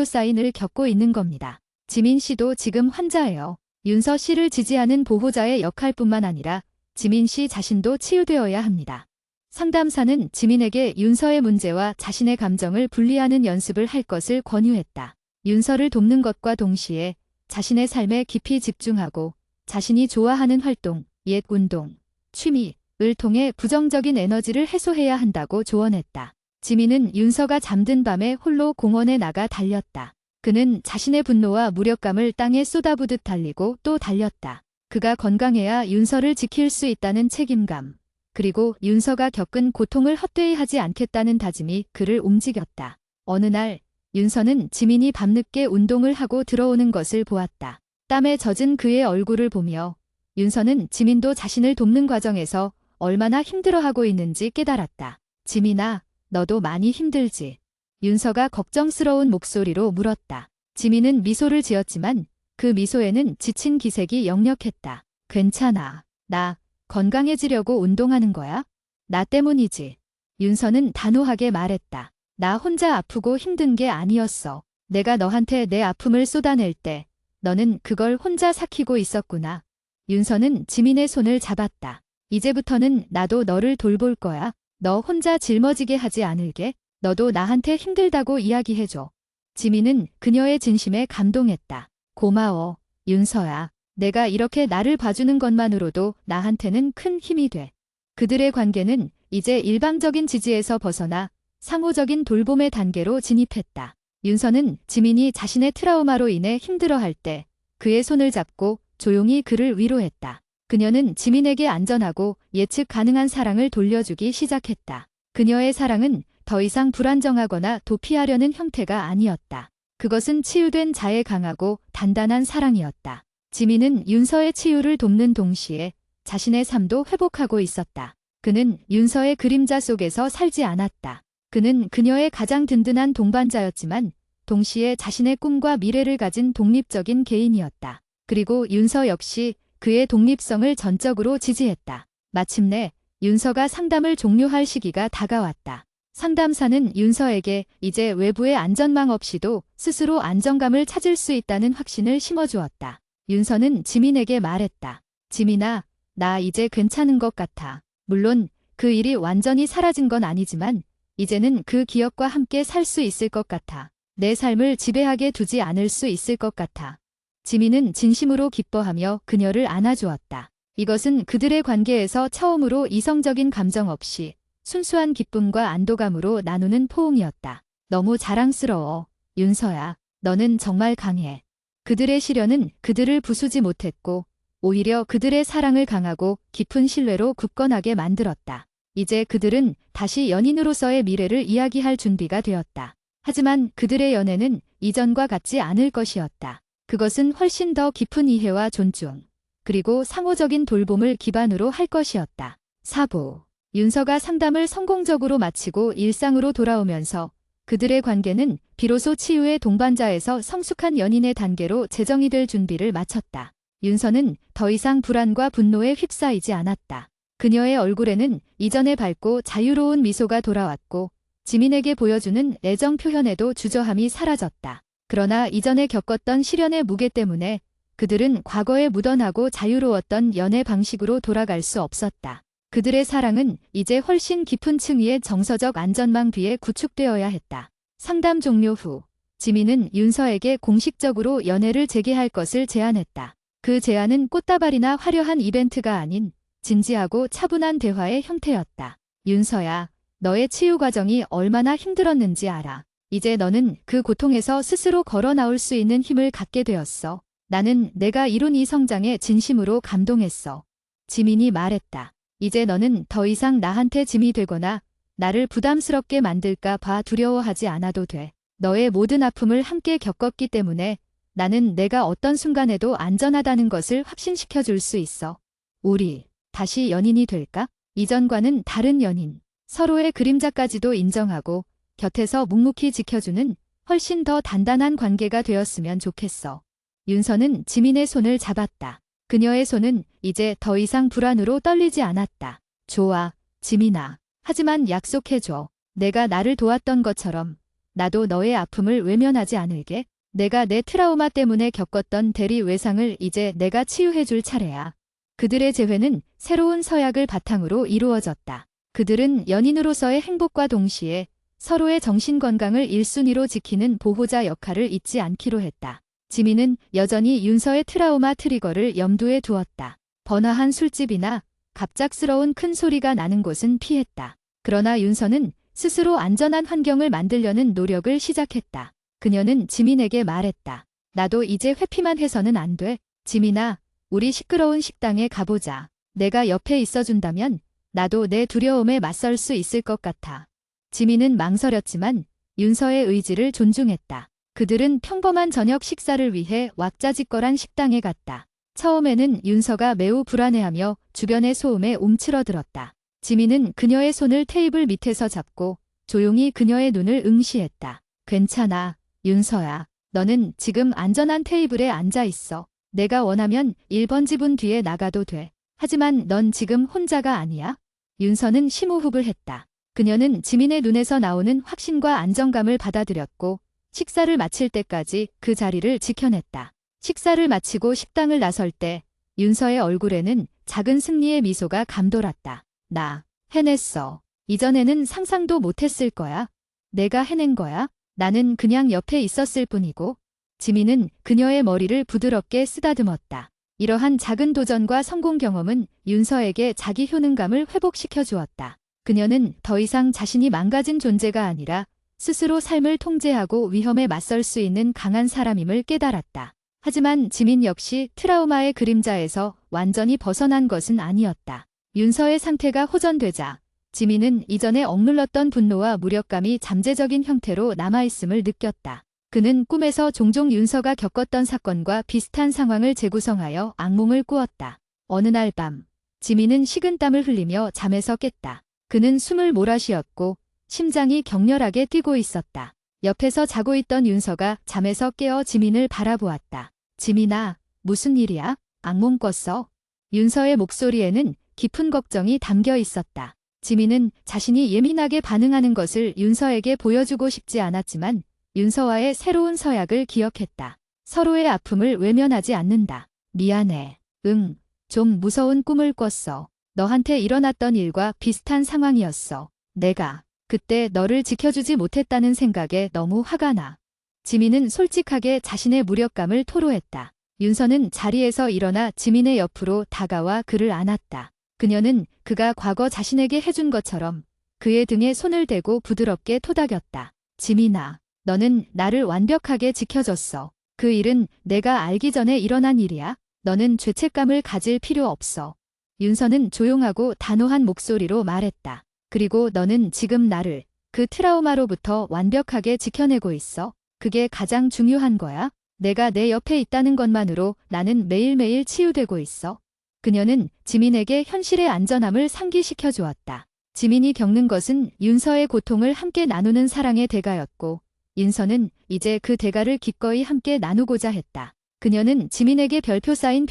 사인을 겪고 있는 겁니다. 지민 씨도 지금 환자예요. 윤서 씨를 지지하는 보호자의 역할뿐만 아니라 지민 씨 자신도 치유되어야 합니다. 상담사는 지민에게 윤서의 문제와 자신의 감정을 분리하는 연습을 할 것을 권유했다. 윤서를 돕는 것과 동시에 자신의 삶에 깊이 집중하고 자신이 좋아하는 활동, 옛 운동, 취미를 통해 부정적인 에너지를 해소해야 한다고 조언했다. 지민은 윤서가 잠든 밤에 홀로 공원에 나가 달렸다. 그는 자신의 분노와 무력감을 땅에 쏟아부듯 달리고 또 달렸다. 그가 건강해야 윤서를 지킬 수 있다는 책임감, 그리고 윤서가 겪은 고통을 헛되이 하지 않겠다는 다짐이 그를 움직였다. 어느 날 윤서는 지민이 밤늦게 운동을 하고 들어오는 것을 보았다. 땀에 젖은 그의 얼굴을 보며 윤서는 지민도 자신을 돕는 과정에서 얼마나 힘들어하고 있는지 깨달았다. 지민아, 너도 많이 힘들지? 윤서가 걱정스러운 목소리로 물었다. 지민은 미소를 지었지만 그 미소에는 지친 기색이 역력했다. 괜찮아. 나 건강해지려고 운동하는 거야? 나 때문이지. 윤서는 단호하게 말했다. 나 혼자 아프고 힘든 게 아니었어. 내가 너한테 내 아픔을 쏟아낼 때 너는 그걸 혼자 삭히고 있었구나. 윤서는 지민의 손을 잡았다. 이제부터는 나도 너를 돌볼 거야. 너 혼자 짊어지게 하지 않을게. 너도 나한테 힘들다고 이야기해줘. 지민은 그녀의 진심에 감동했다. 고마워, 윤서야. 내가 이렇게 나를 봐주는 것만으로도 나한테는 큰 힘이 돼. 그들의 관계는 이제 일방적인 지지에서 벗어나 상호적인 돌봄의 단계로 진입했다. 윤서는 지민이 자신의 트라우마로 인해 힘들어할 때 그의 손을 잡고 조용히 그를 위로했다. 그녀는 지민에게 안전하고 예측 가능한 사랑을 돌려주기 시작했다. 그녀의 사랑은 더 이상 불안정하거나 도피하려는 형태가 아니었다. 그것은 치유된 자의 강하고 단단한 사랑이었다. 지민은 윤서의 치유를 돕는 동시에 자신의 삶도 회복하고 있었다. 그는 윤서의 그림자 속에서 살지 않았다. 그는 그녀의 가장 든든한 동반자였지만 동시에 자신의 꿈과 미래를 가진 독립적인 개인이었다. 그리고 윤서 역시 그의 독립성을 전적으로 지지했다. 마침내 윤서가 상담을 종료할 시기가 다가왔다. 상담사는 윤서에게 이제 외부의 안전망 없이도 스스로 안정감을 찾을 수 있다는 확신을 심어주었다. 윤서는 지민에게 말했다. 지민아, 나 이제 괜찮은 것 같아. 물론 그 일이 완전히 사라진 건 아니지만 이제는 그 기억과 함께 살 수 있을 것 같아. 내 삶을 지배하게 두지 않을 수 있을 것 같아. 지민은 진심으로 기뻐하며 그녀를 안아주었다. 이것은 그들의 관계에서 처음으로 이성적인 감정 없이 순수한 기쁨과 안도감으로 나누는 포옹이었다. 너무 자랑스러워, 윤서야. 너는 정말 강해. 그들의 시련은 그들을 부수지 못했고 오히려 그들의 사랑을 강하고 깊은 신뢰로 굳건하게 만들었다. 이제 그들은 다시 연인으로서의 미래를 이야기할 준비가 되었다. 하지만 그들의 연애는 이전과 같지 않을 것이었다. 그것은 훨씬 더 깊은 이해와 존중, 그리고 상호적인 돌봄을 기반으로 할 것이었다. 사부. 윤서가 상담을 성공적으로 마치고 일상으로 돌아오면서 그들의 관계는 비로소 치유의 동반자에서 성숙한 연인의 단계로 재정이 될 준비를 마쳤다. 윤서는 더 이상 불안과 분노에 휩싸이지 않았다. 그녀의 얼굴에는 이전의 밝고 자유로운 미소가 돌아왔고 지민에게 보여주는 애정 표현에도 주저함이 사라졌다. 그러나 이전에 겪었던 시련의 무게 때문에 그들은 과거에 묻어나고 자유로웠던 연애 방식으로 돌아갈 수 없었다. 그들의 사랑은 이제 훨씬 깊은 층위의 정서적 안전망 뒤에 구축되어야 했다. 상담 종료 후 지민은 윤서에게 공식적으로 연애를 재개할 것을 제안했다. 그 제안은 꽃다발이나 화려한 이벤트가 아닌 진지하고 차분한 대화의 형태였다. 윤서야, 너의 치유 과정이 얼마나 힘들었는지 알아. 이제 너는 그 고통에서 스스로 걸어 나올 수 있는 힘을 갖게 되었어. 나는 내가 이룬 이 성장에 진심으로 감동했어. 지민이 말했다. 이제 너는 더 이상 나한테 짐이 되거나 나를 부담스럽게 만들까 봐 두려워하지 않아도 돼. 너의 모든 아픔을 함께 겪었기 때문에 나는 내가 어떤 순간에도 안전하다는 것을 확신시켜 줄 수 있어. 우리 다시 연인이 될까? 이전과는 다른 연인. 서로의 그림자까지도 인정하고 곁에서 묵묵히 지켜주는 훨씬 더 단단한 관계가 되었으면 좋겠어. 윤서는 지민의 손을 잡았다. 그녀의 손은 이제 더 이상 불안으로 떨리지 않았다. 좋아, 지민아. 하지만 약속해줘. 내가 나를 도왔던 것처럼 나도 너의 아픔을 외면하지 않을게. 내가 내 트라우마 때문에 겪었던 대리 외상을 이제 내가 치유해줄 차례야. 그들의 재회는 새로운 서약을 바탕으로 이루어졌다. 그들은 연인으로서의 행복과 동시에 서로의 정신건강을 1순위로 지키는 보호자 역할을 잊지 않기로 했다. 지민은 여전히 윤서의 트라우마 트리거를 염두에 두었다. 번화한 술집이나 갑작스러운 큰 소리가 나는 곳은 피했다. 그러나 윤서는 스스로 안전한 환경을 만들려는 노력을 시작했다. 그녀는 지민에게 말했다. 나도 이제 회피만 해서는 안 돼. 지민아, 우리 시끄러운 식당에 가보자. 내가 옆에 있어준다면 나도 내 두려움에 맞설 수 있을 것 같아. 지민은 망설였지만 윤서의 의지를 존중했다. 그들은 평범한 저녁 식사를 위해 왁자지껄한 식당에 갔다. 처음에는 윤서가 매우 불안해하며 주변의 소음에 움츠러들었다. 지민은 그녀의 손을 테이블 밑에서 잡고 조용히 그녀의 눈을 응시했다. 괜찮아, 윤서야. 너는 지금 안전한 테이블에 앉아 있어. 내가 원하면 1번 지분 뒤에 나가도 돼. 하지만 넌 지금 혼자가 아니야. 윤서는 심호흡을 했다. 그녀는 지민의 눈에서 나오는 확신과 안정감을 받아들였고 식사를 마칠 때까지 그 자리를 지켜냈다. 식사를 마치고 식당을 나설 때 윤서의 얼굴에는 작은 승리의 미소가 감돌았다. 나 해냈어. 이전에는 상상도 못했을 거야. 내가 해낸 거야? 나는 그냥 옆에 있었을 뿐이고. 지민은 그녀의 머리를 부드럽게 쓰다듬었다. 이러한 작은 도전과 성공 경험은 윤서에게 자기 효능감을 회복시켜 주었다. 그녀는 더 이상 자신이 망가진 존재가 아니라 스스로 삶을 통제하고 위험에 맞설 수 있는 강한 사람임을 깨달았다. 하지만 지민 역시 트라우마의 그림자에서 완전히 벗어난 것은 아니었다. 윤서의 상태가 호전되자 지민은 이전에 억눌렀던 분노와 무력감이 잠재적인 형태로 남아있음을 느꼈다. 그는 꿈에서 종종 윤서가 겪었던 사건과 비슷한 상황을 재구성하여 악몽을 꾸었다. 어느 날 밤, 지민은 식은땀을 흘리며 잠에서 깼다. 그는 숨을 몰아쉬었고 심장이 격렬하게 뛰고 있었다. 옆에서 자고 있던 윤서가 잠에서 깨어 지민을 바라보았다. 지민아, 무슨 일이야? 악몽 꿨어? 윤서의 목소리에는 깊은 걱정이 담겨 있었다. 지민은 자신이 예민하게 반응하는 것을 윤서에게 보여주고 싶지 않았지만 윤서와의 새로운 서약을 기억했다. 서로의 아픔을 외면하지 않는다. 미안해. 응, 좀 무서운 꿈을 꿨어. 너한테 일어났던 일과 비슷한 상황이었어. 내가 그때 너를 지켜주지 못했다는 생각에 너무 화가 나. 지민은 솔직하게 자신의 무력감을 토로했다. 윤서는 자리에서 일어나 지민의 옆으로 다가와 그를 안았다. 그녀는 그가 과거 자신에게 해준 것처럼 그의 등에 손을 대고 부드럽게 토닥였다. 지민아, 너는 나를 완벽하게 지켜줬어. 그 일은 내가 알기 전에 일어난 일이야. 너는 죄책감을 가질 필요 없어. 윤서는 조용하고 단호한 목소리로 말했다. 그리고 너는 지금 나를 그 트라우마로부터 완벽하게 지켜내고 있어. 그게 가장 중요한 거야. 내가 내 옆에 있다는 것만으로 나는 매일매일 치유되고 있어. 그녀는 지민에게 현실의 안전함을 상기시켜 주었다. 지민이 겪는 것은 윤서의 고통을 함께 나누는 사랑의 대가였고 윤서는 이제 그 대가를 기꺼이 함께 나누고자 했다. 그녀는 지민에게 별표 사인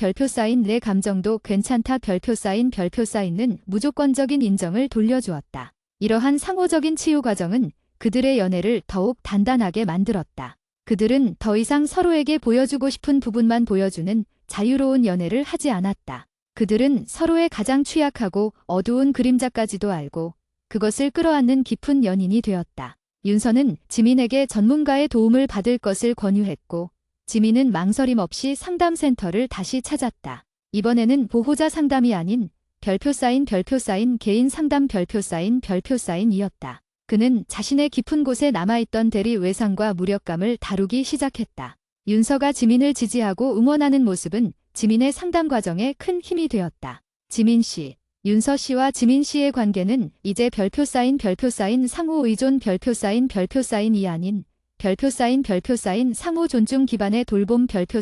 내 감정도 괜찮다 별표 사인는 무조건적인 인정을 돌려주었다. 이러한 상호적인 치유 과정은 그들의 연애를 더욱 단단하게 만들었다. 그들은 더 이상 서로에게 보여주고 싶은 부분만 보여주는 자유로운 연애를 하지 않았다. 그들은 서로의 가장 취약하고 어두운 그림자까지도 알고 그것을 끌어안는 깊은 연인이 되었다. 윤서는 지민에게 전문가의 도움을 받을 것을 권유했고 지민은 망설임 없이 상담센터를 다시 찾았다. 이번에는 보호자 상담이 아닌 별표 사인 개인 상담 별표 사인이었다. 그는 자신의 깊은 곳에 남아있던 대리 외상과 무력감을 다루기 시작했다. 윤서가 지민을 지지하고 응원하는 모습은 지민의 상담 과정에 큰 힘이 되었다. 지민 씨, 윤서 씨와 지민 씨의 관계는 이제 별표 사인 상호 의존 별표 사인이 아닌 별표 사인 상호 존중 기반의 돌봄 별표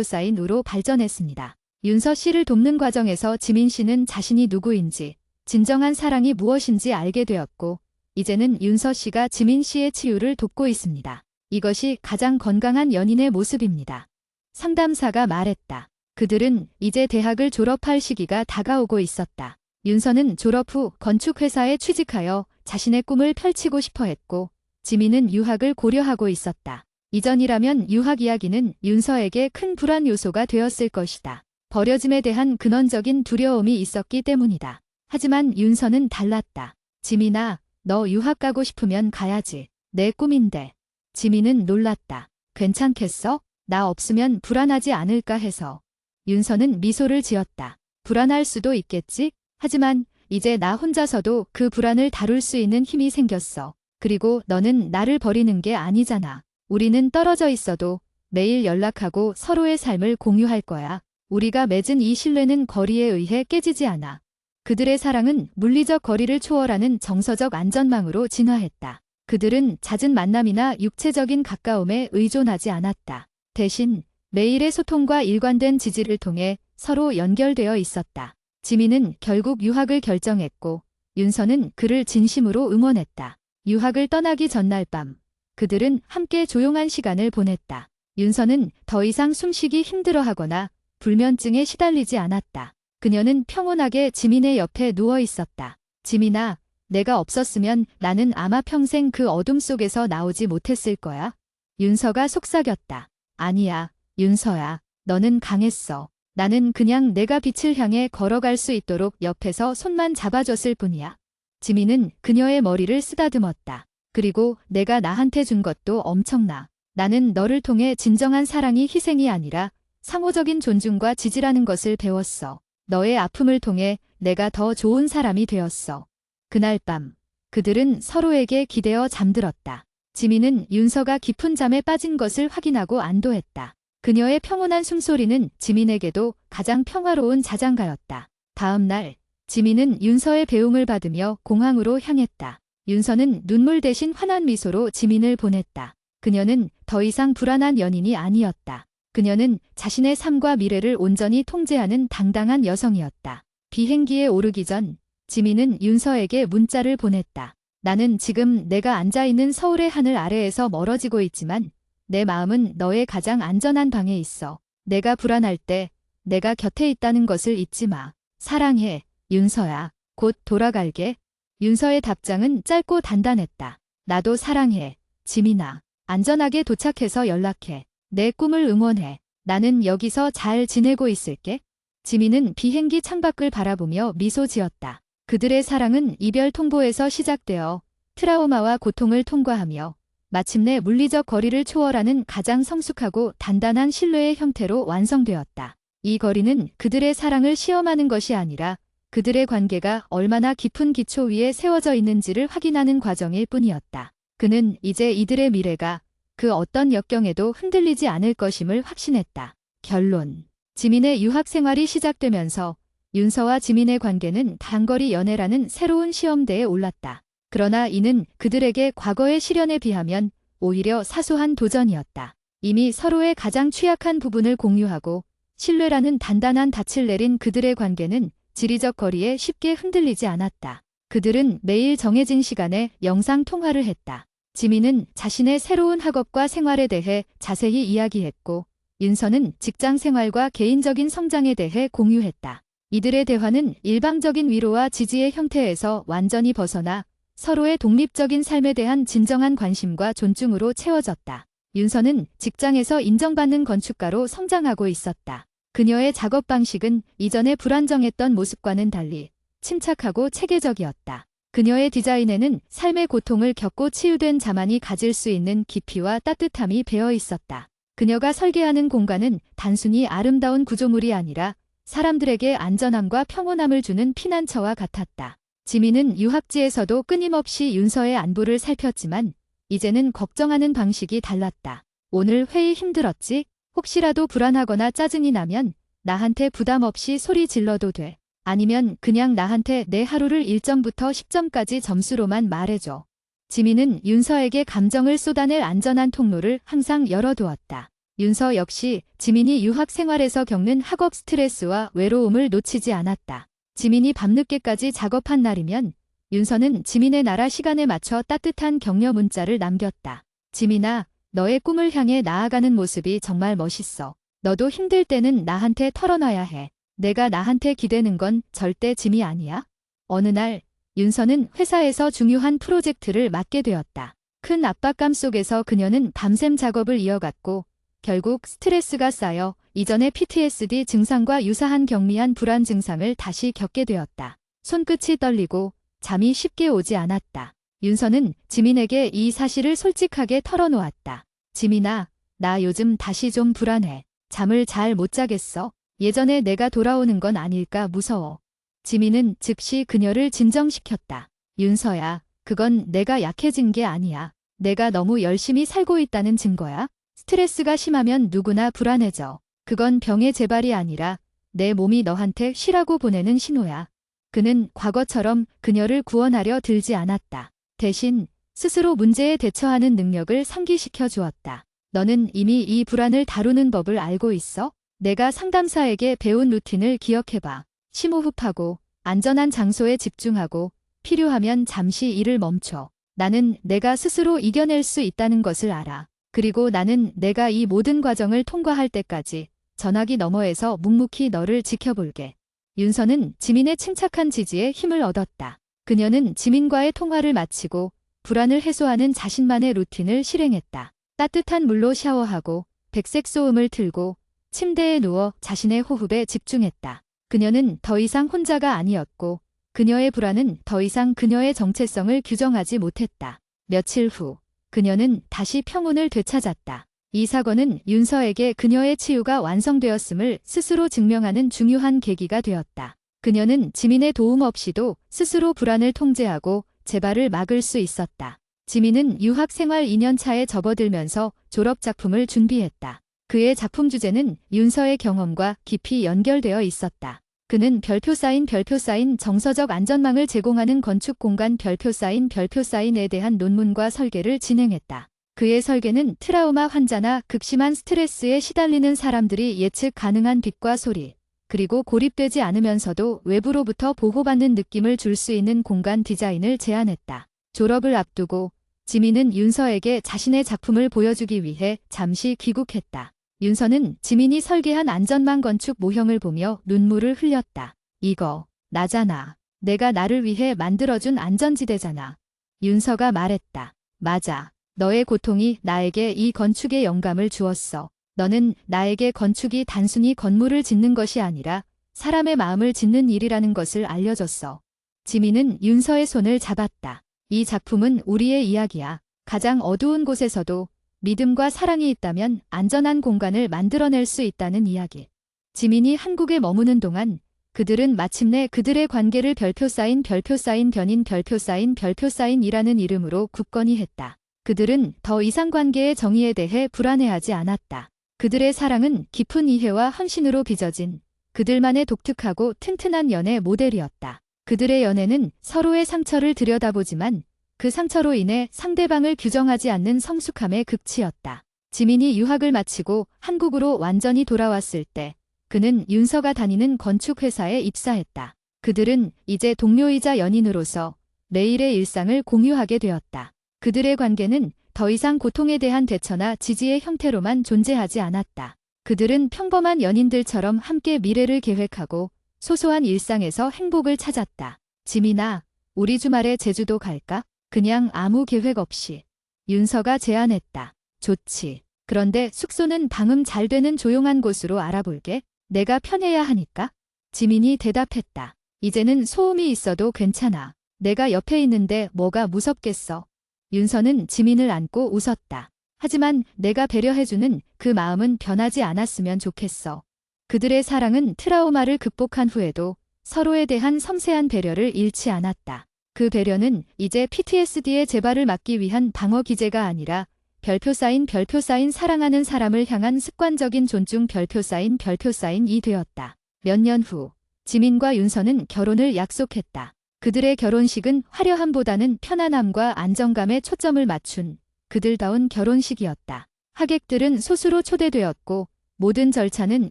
사인으로 발전했습니다. 윤서 씨를 돕는 과정에서 지민 씨는 자신이 누구인지, 진정한 사랑이 무엇인지 알게 되었고, 이제는 윤서 씨가 지민 씨의 치유를 돕고 있습니다. 이것이 가장 건강한 연인의 모습입니다. 상담사가 말했다. 그들은 이제 대학을 졸업할 시기가 다가오고 있었다. 윤서는 졸업 후 건축회사에 취직하여 자신의 꿈을 펼치고 싶어 했고, 지민은 유학을 고려하고 있었다. 이전이라면 유학 이야기는 윤서에게 큰 불안 요소가 되었을 것이다. 버려짐에 대한 근원적인 두려움이 있었기 때문이다. 하지만 윤서는 달랐다. 지민아, 너 유학 가고 싶으면 가야지. 내 꿈인데. 지민은 놀랐다. 괜찮겠어? 나 없으면 불안하지 않을까 해서. 윤서는 미소를 지었다. 불안할 수도 있겠지? 하지만 이제 나 혼자서도 그 불안을 다룰 수 있는 힘이 생겼어. 그리고 너는 나를 버리는 게 아니잖아. 우리는 떨어져 있어도 매일 연락하고 서로의 삶을 공유할 거야. 우리가 맺은 이 신뢰는 거리에 의해 깨지지 않아. 그들의 사랑은 물리적 거리를 초월하는 정서적 안전망으로 진화했다. 그들은 잦은 만남이나 육체적인 가까움에 의존하지 않았다. 대신 매일의 소통과 일관된 지지를 통해 서로 연결되어 있었다. 지민은 결국 유학을 결정했고 윤서는 그를 진심으로 응원했다. 유학을 떠나기 전날 밤 그들은 함께 조용한 시간을 보냈다. 윤서는 더 이상 숨쉬기 힘들어하거나 불면증에 시달리지 않았다. 그녀는 평온하게 지민의 옆에 누워 있었다. 지민아, 내가 없었으면 나는 아마 평생 그 어둠 속에서 나오지 못했을 거야. 윤서가 속삭였다. 아니야, 윤서야. 너는 강했어. 나는 그냥 내가 빛을 향해 걸어갈 수 있도록 옆에서 손만 잡아줬을 뿐이야. 지민은 그녀의 머리를 쓰다듬었다. 그리고 내가 나한테 준 것도 엄청나. 나는 너를 통해 진정한 사랑이 희생이 아니라 상호적인 존중과 지지라는 것을 배웠어. 너의 아픔을 통해 내가 더 좋은 사람이 되었어. 그날 밤 그들은 서로에게 기대어 잠들었다. 지민은 윤서가 깊은 잠에 빠진 것을 확인하고 안도했다. 그녀의 평온한 숨소리는 지민에게도 가장 평화로운 자장가였다. 다음 날 지민은 윤서의 배웅을 받으며 공항으로 향했다. 윤서는 눈물 대신 환한 미소로 지민을 보냈다. 그녀는 더 이상 불안한 연인이 아니었다. 그녀는 자신의 삶과 미래를 온전히 통제하는 당당한 여성이었다. 비행기에 오르기 전 지민은 윤서에게 문자를 보냈다. 나는 지금 내가 앉아있는 서울의 하늘 아래에서 멀어지고 있지만 내 마음은 너의 가장 안전한 방에 있어. 내가 불안할 때 내가 곁에 있다는 것을 잊지 마. 사랑해, 윤서야. 곧 돌아갈게. 윤서의 답장은 짧고 단단했다. 나도 사랑해, 지민아. 안전하게 도착해서 연락해. 내 꿈을 응원해. 나는 여기서 잘 지내고 있을게. 지민은 비행기 창밖을 바라보며 미소 지었다. 그들의 사랑은 이별 통보에서 시작되어 트라우마와 고통을 통과하며 마침내 물리적 거리를 초월하는 가장 성숙하고 단단한 신뢰의 형태로 완성되었다. 이 거리는 그들의 사랑을 시험하는 것이 아니라 그들의 관계가 얼마나 깊은 기초 위에 세워져 있는지를 확인하는 과정일 뿐이었다. 그는 이제 이들의 미래가 그 어떤 역경에도 흔들리지 않을 것임을 확신했다. 결론. 지민의 유학 생활이 시작되면서 윤서와 지민의 관계는 단거리 연애라는 새로운 시험대에 올랐다. 그러나 이는 그들에게 과거의 시련에 비하면 오히려 사소한 도전이었다. 이미 서로의 가장 취약한 부분을 공유하고 신뢰라는 단단한 닻을 내린 그들의 관계는 지리적 거리에 쉽게 흔들리지 않았다. 그들은 매일 정해진 시간에 영상 통화를 했다. 지민은 자신의 새로운 학업과 생활에 대해 자세히 이야기했고 윤서는 직장 생활과 개인적인 성장에 대해 공유했다. 이들의 대화는 일방적인 위로와 지지의 형태에서 완전히 벗어나 서로의 독립적인 삶에 대한 진정한 관심과 존중으로 채워졌다. 윤서는 직장에서 인정받는 건축가로 성장하고 있었다. 그녀의 작업 방식은 이전에 불안정했던 모습과는 달리 침착하고 체계적이었다. 그녀의 디자인에는 삶의 고통을 겪고 치유된 자만이 가질 수 있는 깊이와 따뜻함이 배어 있었다. 그녀가 설계하는 공간은 단순히 아름다운 구조물이 아니라 사람들에게 안전함과 평온함을 주는 피난처와 같았다. 지민은 유학지에서도 끊임없이 윤서의 안부를 살폈지만 이제는 걱정하는 방식이 달랐다. 오늘 회의 힘들었지? 혹시라도 불안하거나 짜증이 나면 나한테 부담 없이 소리 질러도 돼. 아니면 그냥 나한테 내 하루를 1점부터 10점까지 점수로만 말해줘. 지민은 윤서에게 감정을 쏟아낼 안전한 통로를 항상 열어두었다. 윤서 역시 지민이 유학 생활에서 겪는 학업 스트레스와 외로움을 놓치지 않았다. 지민이 밤늦게까지 작업한 날이면 윤서는 지민의 나라 시간에 맞춰 따뜻한 격려 문자를 남겼다. 지민아, 너의 꿈을 향해 나아가는 모습이 정말 멋있어. 너도 힘들 때는 나한테 털어놔야 해. 내가 나한테 기대는 건 절대 짐이 아니야. 어느 날 윤서는 회사에서 중요한 프로젝트를 맡게 되었다. 큰 압박감 속에서 그녀는 밤샘 작업을 이어갔고 결국 스트레스가 쌓여 이전의 PTSD 증상과 유사한 경미한 불안 증상을 다시 겪게 되었다. 손끝이 떨리고 잠이 쉽게 오지 않았다. 윤서는 지민에게 이 사실을 솔직하게 털어놓았다. 지민아, 나 요즘 다시 좀 불안해. 잠을 잘 못 자겠어. 예전에 내가 돌아오는 건 아닐까 무서워. 지민은 즉시 그녀를 진정시켰다. 윤서야, 그건 내가 약해진 게 아니야. 내가 너무 열심히 살고 있다는 증거야. 스트레스가 심하면 누구나 불안해져. 그건 병의 재발이 아니라 내 몸이 너한테 쉬라고 보내는 신호야. 그는 과거처럼 그녀를 구원하려 들지 않았다. 대신 스스로 문제에 대처하는 능력을 상기시켜 주었다. 너는 이미 이 불안을 다루는 법을 알고 있어? 내가 상담사에게 배운 루틴을 기억해봐. 심호흡하고 안전한 장소에 집중하고 필요하면 잠시 일을 멈춰. 나는 내가 스스로 이겨낼 수 있다는 것을 알아. 그리고 나는 내가 이 모든 과정을 통과할 때까지 전화기 너머에서 묵묵히 너를 지켜볼게. 윤서는 지민의 침착한 지지에 힘을 얻었다. 그녀는 지민과의 통화를 마치고 불안을 해소하는 자신만의 루틴을 실행했다. 따뜻한 물로 샤워하고 백색 소음을 틀고 침대에 누워 자신의 호흡에 집중했다. 그녀는 더 이상 혼자가 아니었고 그녀의 불안은 더 이상 그녀의 정체성을 규정하지 못했다. 며칠 후 그녀는 다시 평온을 되찾았다. 이 사건은 윤서에게 그녀의 치유가 완성되었음을 스스로 증명하는 중요한 계기가 되었다. 그녀는 지민의 도움 없이도 스스로 불안을 통제하고 재발을 막을 수 있었다. 지민은 유학 생활 2년 차에 접어들면서 졸업 작품을 준비했다. 그의 작품 주제는 윤서의 경험과 깊이 연결되어 있었다. 그는 별표 쌓인 정서적 안전망을 제공하는 건축 공간 별표 쌓인에 대한 논문과 설계를 진행했다. 그의 설계는 트라우마 환자나 극심한 스트레스에 시달리는 사람들이 예측 가능한 빛과 소리, 그리고 고립되지 않으면서도 외부로부터 보호받는 느낌을 줄 수 있는 공간 디자인을 제안했다. 졸업을 앞두고 지민은 윤서에게 자신의 작품을 보여주기 위해 잠시 귀국했다. 윤서는 지민이 설계한 안전망 건축 모형을 보며 눈물을 흘렸다. 이거 나잖아. 내가 나를 위해 만들어준 안전지대잖아. 윤서가 말했다. 맞아. 너의 고통이 나에게 이 건축의 영감을 주었어. 너는 나에게 건축이 단순히 건물을 짓는 것이 아니라 사람의 마음을 짓는 일이라는 것을 알려줬어. 지민은 윤서의 손을 잡았다. 이 작품은 우리의 이야기야. 가장 어두운 곳에서도 믿음과 사랑이 있다면 안전한 공간을 만들어낼 수 있다는 이야기. 지민이 한국에 머무는 동안 그들은 마침내 그들의 관계를 별표 쌓인 변인 별표 쌓인이라는 이름으로 굳건히 했다. 그들은 더 이상 관계의 정의에 대해 불안해하지 않았다. 그들의 사랑은 깊은 이해와 헌신으로 빚어진 그들만의 독특하고 튼튼한 연애 모델이었다. 그들의 연애는 서로의 상처를 들여다보지만 그 상처로 인해 상대방을 규정하지 않는 성숙함의 극치였다. 지민이 유학을 마치고 한국으로 완전히 돌아왔을 때 그는 윤서가 다니는 건축회사에 입사했다. 그들은 이제 동료이자 연인으로서 매일의 일상을 공유하게 되었다. 그들의 관계는 더 이상 고통에 대한 대처나 지지의 형태로만 존재하지 않았다. 그들은 평범한 연인들처럼 함께 미래를 계획하고 소소한 일상에서 행복을 찾았다. 지민아, 우리 주말에 제주도 갈까? 그냥 아무 계획 없이. 윤서가 제안했다. 좋지. 그런데 숙소는 방음 잘 되는 조용한 곳으로 알아볼게. 내가 편해야 하니까. 지민이 대답했다. 이제는 소음이 있어도 괜찮아. 내가 옆에 있는데 뭐가 무섭겠어. 윤서는 지민을 안고 웃었다. 하지만 내가 배려해주는 그 마음은 변하지 않았으면 좋겠어. 그들의 사랑은 트라우마를 극복한 후에도 서로에 대한 섬세한 배려를 잃지 않았다. 그 배려는 이제 PTSD의 재발을 막기 위한 방어 기제가 아니라 별표 쌓인 사랑하는 사람을 향한 습관적인 존중 별표 쌓인이 되었다. 몇 년 후 지민과 윤서는 결혼을 약속했다. 그들의 결혼식은 화려함보다는 편안함과 안정감에 초점을 맞춘 그들다운 결혼식이었다. 하객들은 소수로 초대되었고 모든 절차는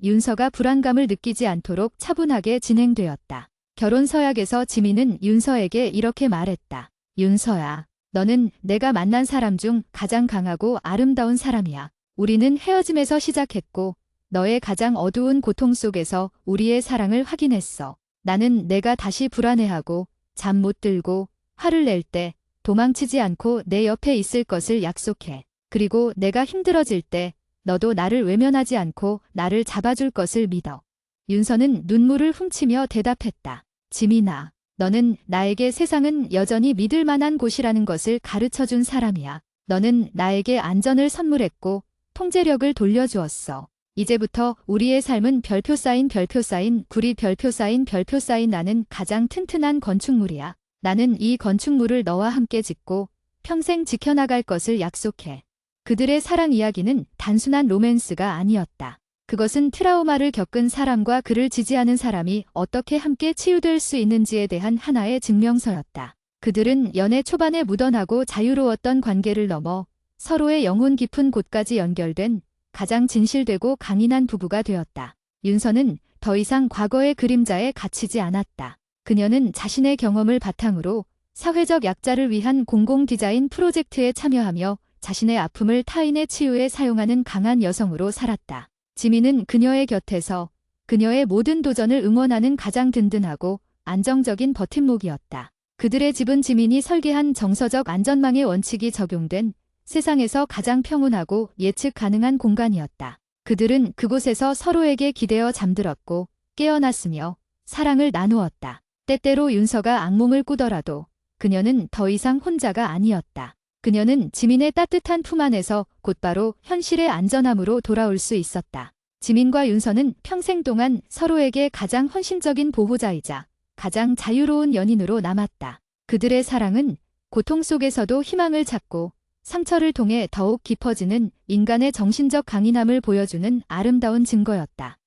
윤서가 불안감을 느끼지 않도록 차분하게 진행되었다. 결혼 서약에서 지민은 윤서에게 이렇게 말했다. 윤서야, 너는 내가 만난 사람 중 가장 강하고 아름다운 사람이야. 우리는 헤어짐에서 시작했고 너의 가장 어두운 고통 속에서 우리의 사랑을 확인했어. 나는 내가 다시 불안해하고 잠 못 들고 화를 낼 때 도망치지 않고 내 옆에 있을 것을 약속해. 그리고 내가 힘들어질 때 너도 나를 외면하지 않고 나를 잡아줄 것을 믿어. 윤서는 눈물을 훔치며 대답했다. 지민아, 너는 나에게 세상은 여전히 믿을 만한 곳이라는 것을 가르쳐준 사람이야. 너는 나에게 안전을 선물했고 통제력을 돌려주었어. 이제부터 우리의 삶은 별표 쌓인 구리 별표 쌓인 나는 가장 튼튼한 건축물이야. 나는 이 건축물을 너와 함께 짓고 평생 지켜나갈 것을 약속해. 그들의 사랑 이야기는 단순한 로맨스가 아니었다. 그것은 트라우마를 겪은 사람과 그를 지지하는 사람이 어떻게 함께 치유될 수 있는지에 대한 하나의 증명서였다. 그들은 연애 초반에 묻어나고 자유로웠던 관계를 넘어 서로의 영혼 깊은 곳까지 연결된 가장 진실되고 강인한 부부가 되었다. 윤서는 더 이상 과거의 그림자에 갇히지 않았다. 그녀는 자신의 경험을 바탕으로 사회적 약자를 위한 공공 디자인 프로젝트에 참여하며 자신의 아픔을 타인의 치유에 사용하는 강한 여성으로 살았다. 지민은 그녀의 곁에서 그녀의 모든 도전을 응원하는 가장 든든하고 안정적인 버팀목이었다. 그들의 집은 지민이 설계한 정서적 안전망의 원칙이 적용된 세상에서 가장 평온하고 예측 가능한 공간이었다. 그들은 그곳에서 서로에게 기대어 잠들었고 깨어났으며 사랑을 나누었다. 때때로 윤서가 악몽을 꾸더라도 그녀는 더 이상 혼자가 아니었다. 그녀는 지민의 따뜻한 품 안에서 곧바로 현실의 안전함으로 돌아올 수 있었다. 지민과 윤서는 평생 동안 서로에게 가장 헌신적인 보호자이자 가장 자유로운 연인으로 남았다. 그들의 사랑은 고통 속에서도 희망을 찾고 상처를 통해 더욱 깊어지는 인간의 정신적 강인함을 보여주는 아름다운 증거였다.